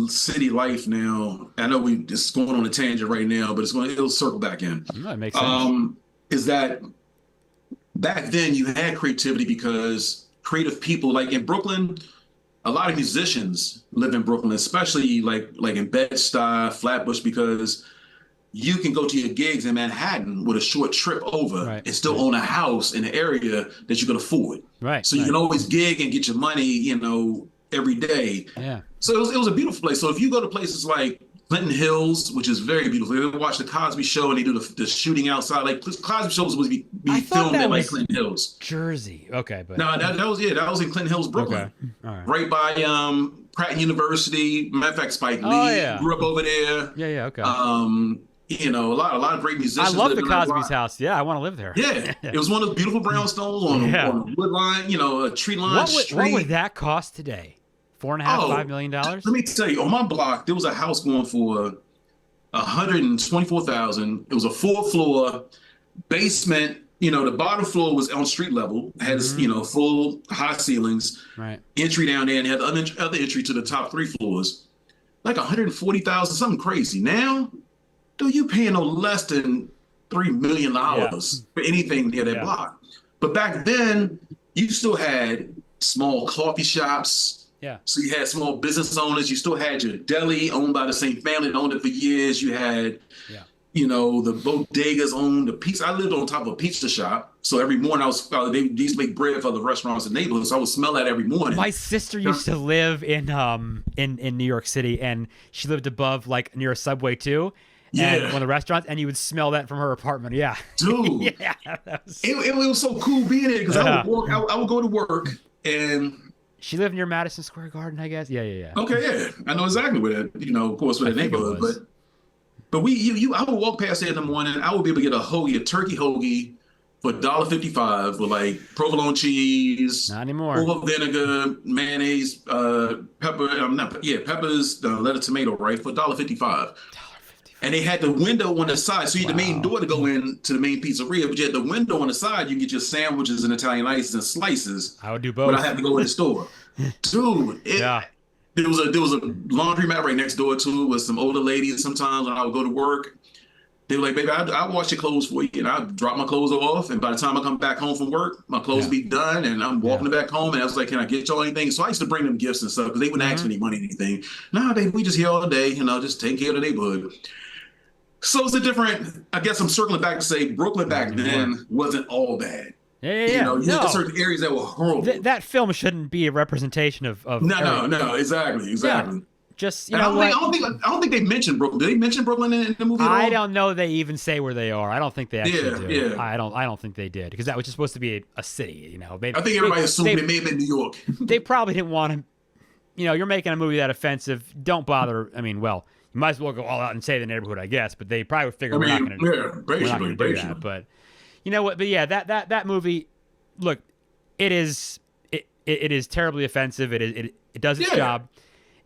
city life now. I know we just going on a tangent right now, but it'll circle back in. That makes sense. Is that back then you had creativity because creative people, like in Brooklyn, a lot of musicians live in Brooklyn, especially like in Bed-Stuy, Flatbush, because you can go to your gigs in Manhattan with a short trip over and still own a house in an area that you can afford. Right. So you can always gig and get your money, every day. Yeah. So it was a beautiful place. So if you go to places like Clinton Hills, which is very beautiful, you watch the Cosby Show and they do the shooting outside. Like Cosby Show was supposed to be filmed in like Clinton Hills, Jersey. Okay, but no, that was in Clinton Hills, Brooklyn. Okay. All right by Pratt University. Matter of fact, Spike Lee grew up over there. Yeah. Okay. A lot of great musicians. I love the Cosby's house. Yeah, I want to live there. Yeah, it was one of those beautiful brownstones on a wood line, a tree line street. What would that cost today? $4.5 $5 million? Let me tell you, on my block, there was a house going for $124,000. It was a 4-floor basement. The bottom floor was on street level. It had full high ceilings. Right. Entry down there, and had the other entry to the top 3 floors. Like $140,000, something crazy. Now, dude, you paying no less than $3 million for anything near that block. But back then, you still had small coffee shops. Yeah. So you had small business owners. You still had your deli owned by the same family that owned it for years. You had, the bodegas owned the pizza. I lived on top of a pizza shop. So every morning they used to make bread for the restaurants in the neighborhood. So I would smell that every morning. My sister used to live in New York City, and she lived above, like, near a Subway too. Yeah. And one of the restaurants, and you would smell that from her apartment. Yeah. Dude. Yeah. It was so cool being there because I would go to work and. She lived near Madison Square Garden, I guess. Yeah. Okay, yeah. I know exactly where that, of course, where that neighborhood. But I would walk past there in the morning. I would be able to get a turkey hoagie for $1.55 with like provolone cheese. Not anymore. Over vinegar, mayonnaise, peppers, lettuce, tomato, right, for $1.55. And they had the window on the side. So you had the main door to go in to the main pizzeria, but you had the window on the side. You can get your sandwiches and Italian ices and slices. I would do both. But I had to go in the store. Dude, there was a laundromat right next door too with some older ladies. Sometimes when I would go to work, they were like, baby, I'll wash your clothes for you. And I'd drop my clothes off. And by the time I come back home from work, my clothes be done. And I'm walking back home. And I was like, can I get y'all anything? So I used to bring them gifts and stuff because they wouldn't ask for any money or anything. Nah, baby, we just here all day, just taking care of the neighborhood. So it's a different, I guess I'm circling back to say Brooklyn back then wasn't all bad. Yeah. You had certain areas that were horrible. That film shouldn't be a representation of No, exactly. Yeah. Just, I don't think they mentioned Brooklyn. Did they mention Brooklyn in the movie at all? I don't know they even say where they are. I don't think they actually do. Yeah. I don't think they did because that was just supposed to be a city, I think everybody assumed it may have been New York. They probably didn't want to, you're making a movie that offensive. Don't bother. You might as well go all out and say the neighborhood, I guess, but they probably would figure we're not going to do that. But you know what? But yeah, that movie, look, it is terribly offensive. It does its job.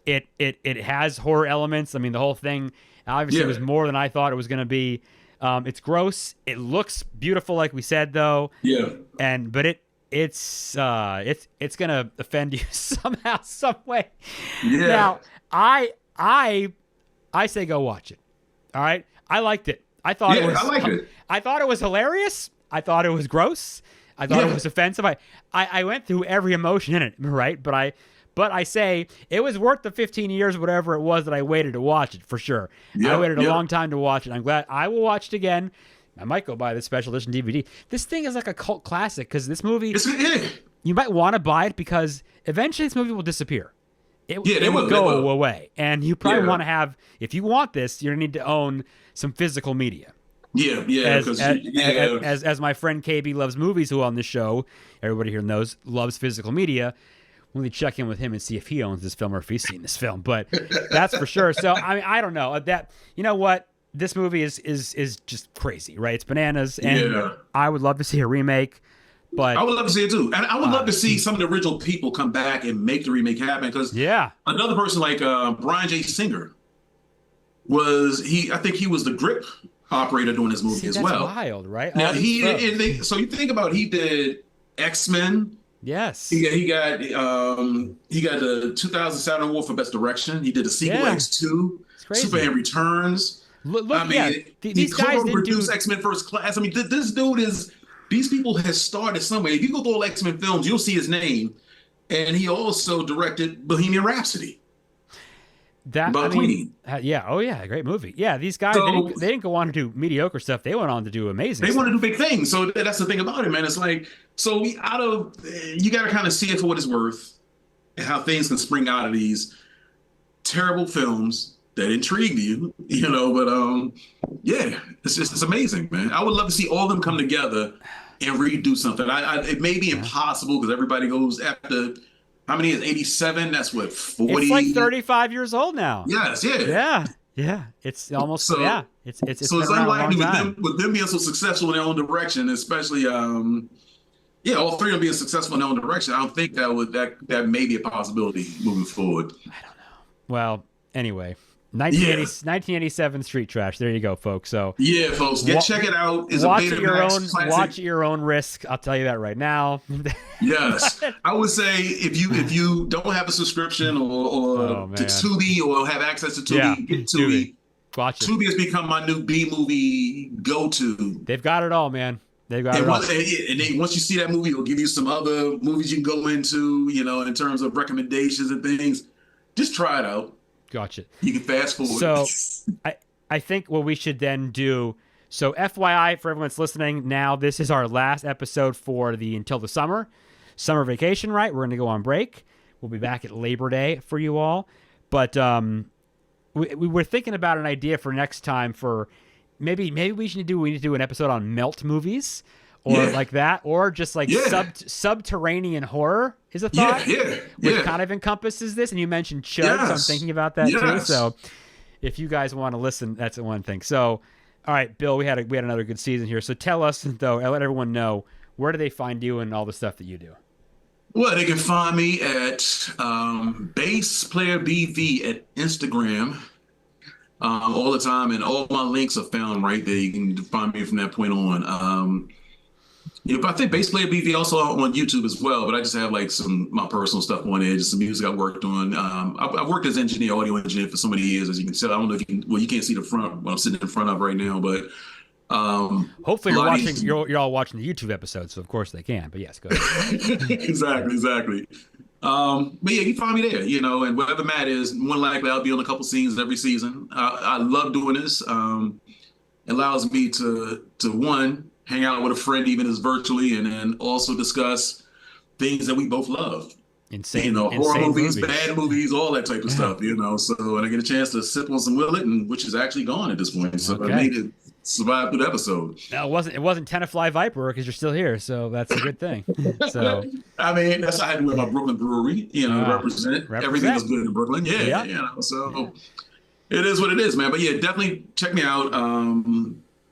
It has horror elements. The whole thing obviously was more than I thought it was going to be. It's gross. It looks beautiful, like we said, though. Yeah. But it's going to offend you somehow, some way. Yeah. Now, I say go watch it. All right, I liked it. I thought it was. I liked it. I thought it was hilarious. I thought it was gross. I thought it was offensive. I went through every emotion in it, right? But I say it was worth the 15 years, whatever it was that I waited to watch it, for sure. I waited a long time to watch it. I'm glad. I will watch it again. I might go buy the special edition DVD. This thing is like a cult classic because this movie, you might want to buy it because eventually this movie will disappear. It will go away. And you probably want to have, if you want this, you're going to need to own some physical media. As my friend KB Loves Movies, who on this show, everybody here knows, loves physical media. We'll need to check in with him and see if he owns this film or if he's seen this film. But that's for sure. So I mean, I don't know. You know what? This movie is just crazy, right? It's bananas, and I would love to see a remake. But I would love to see it too, and I would love to see some of the original people come back and make the remake happen. Because another person like Brian J. Singer I think he was the grip operator doing this movie as well. That's wild, right? Now so you think about he did X-Men. Yes. He got the 2007 award for best direction. He did the sequel X2, Superman Returns. Look, these guys didn't produce X-Men First Class. I mean, this dude these people have started somewhere. If you go through all X-Men films, you'll see his name. And he also directed Bohemian Rhapsody. Queen. Great movie. Yeah, these guys, they didn't go on to do mediocre stuff. They went on to do amazing stuff. They want to do big things. So that's the thing about it, man. It's like, you got to kind of see it for what it's worth and how things can spring out of these terrible films that intrigue you, but it's amazing, man. I would love to see all of them come together and redo something. It may be impossible because everybody goes after, how many is 87? That's what, 40? It's like 35 years old now. Yes, yeah. It's almost, It's so it's unlikely with them being so successful in their own direction, especially, all three of them being successful in their own direction. I don't think that may be a possibility moving forward. I don't know. Well, anyway. 1987 Street Trash. There you go, folks. So folks, check it out. Watch at your own risk. I'll tell you that right now. Yes, I would say if you don't have a subscription or to Tubi or have access to Tubi, get Tubi. Watch it. Tubi has become my new B movie go-to. They've got it all, man. They've got it all. And then once you see that movie, it'll give you some other movies you can go into. In terms of recommendations and things. Just try it out. Gotcha. You can fast forward. So I think what we should then do, so FYI for everyone that's listening now, this is our last episode for until the summer vacation, right? We're going to go on break. We'll be back at Labor Day for you all. But we were thinking about an idea for next time for maybe we need to do an episode on melt movies or like that, or just like subterranean horror is a thought. Which kind of encompasses this. And you mentioned Chuds. So I'm thinking about that too. So if you guys want to listen, that's the one thing. So, all right, Bill, we had another good season here. So tell us, though, and let everyone know, where do they find you and all the stuff that you do? Well, they can find me at BassPlayerBV at Instagram all the time, and all my links are found right there. You can find me from that point on. But I think Bass Player BV also on YouTube as well, but I just have like some my personal stuff on there, just some music I worked on. I've worked as audio engineer for so many years, as you can tell. I don't know if you can't see the front, what I'm sitting in front of right now, but hopefully you're all watching the YouTube episodes, so of course they can. But yes, go ahead. Exactly. But yeah, you find me there, and whatever Matt is, more likely I'll be on a couple scenes every season. I love doing this. It allows me to one, hang out with a friend, even as virtually, and then also discuss things that we both love. Insane horror movies, bad movies, all that type of stuff, So, and I get a chance to sip on some Willet, which is actually gone at this point. So I made it survive through the episode. No, it wasn't Tenafly Viper because you're still here, so that's a good thing. So I mean, that's how I had to with my Brooklyn brewery, represent. Everything was good in Brooklyn. So it is what it is, man. But yeah, definitely check me out.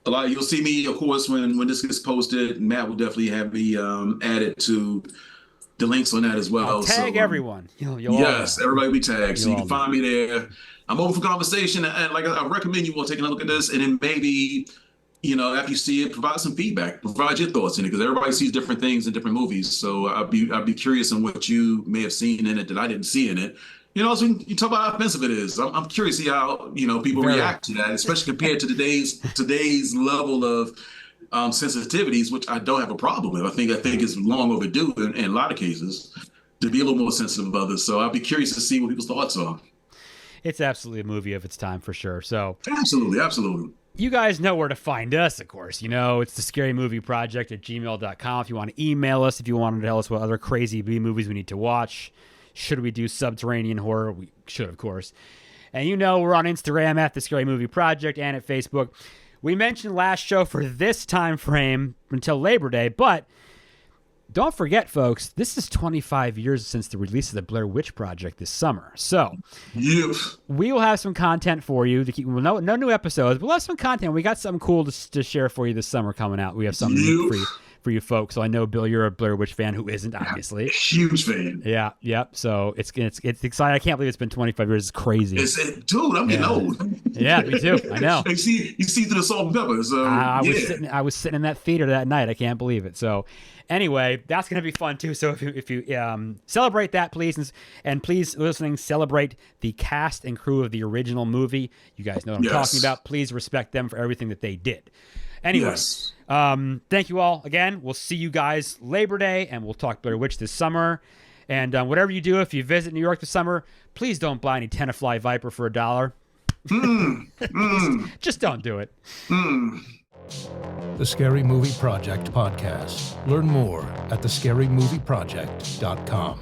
A lot. You'll see me, of course, when this gets posted. Matt will definitely have me added to the links on that as well. I'll tag everyone. Yes, everybody will be tagged, so you can find me there. I'm open for conversation, and like I recommend you all taking a look at this, and then maybe after you see it, provide some feedback, provide your thoughts in it, because everybody sees different things in different movies. So I'd be curious on what you may have seen in it that I didn't see in it, So you talk about how offensive it is. I'm curious to see how people react to that, especially compared to today's level of sensitivities, which I don't have a problem with. I think it's long overdue in a lot of cases to be a little more sensitive of others. So I'll be curious to see what people's thoughts are. It's absolutely a movie of its time for sure. So absolutely. You guys know where to find us, of course. It's the scarymovieproject@gmail.com. If you want to email us, if you want to tell us what other crazy B movies we need to watch. Should we do subterranean horror? We should, of course. And we're on Instagram at the Scary Movie Project and at Facebook. We mentioned last show for this time frame until Labor Day, but don't forget, folks, this is 25 years since the release of the Blair Witch Project this summer. So we will have some content for you to keep. No new episodes, but we'll have some content. We got something cool to share for you this summer coming out. We have something unique for you folks. So I know, Bill, you're a Blair Witch fan who isn't, obviously. Huge fan. Yeah. So it's exciting. I can't believe it's been 25 years. It's crazy. Dude, I'm getting old. Yeah, me too. I know. You see through the salt and pepper. So I was sitting in that theater that night. I can't believe it. So anyway, that's going to be fun too. So if you celebrate that, please, and please, listening, celebrate the cast and crew of the original movie. You guys know what I'm talking about. Please respect them for everything that they did. Anyway, thank you all again. We'll see you guys Labor Day, and we'll talk Blair Witch this summer. And whatever you do, if you visit New York this summer, please don't buy any Tenafly Viper for $1. Just don't do it. The Scary Movie Project podcast. Learn more at thescarymovieproject.com.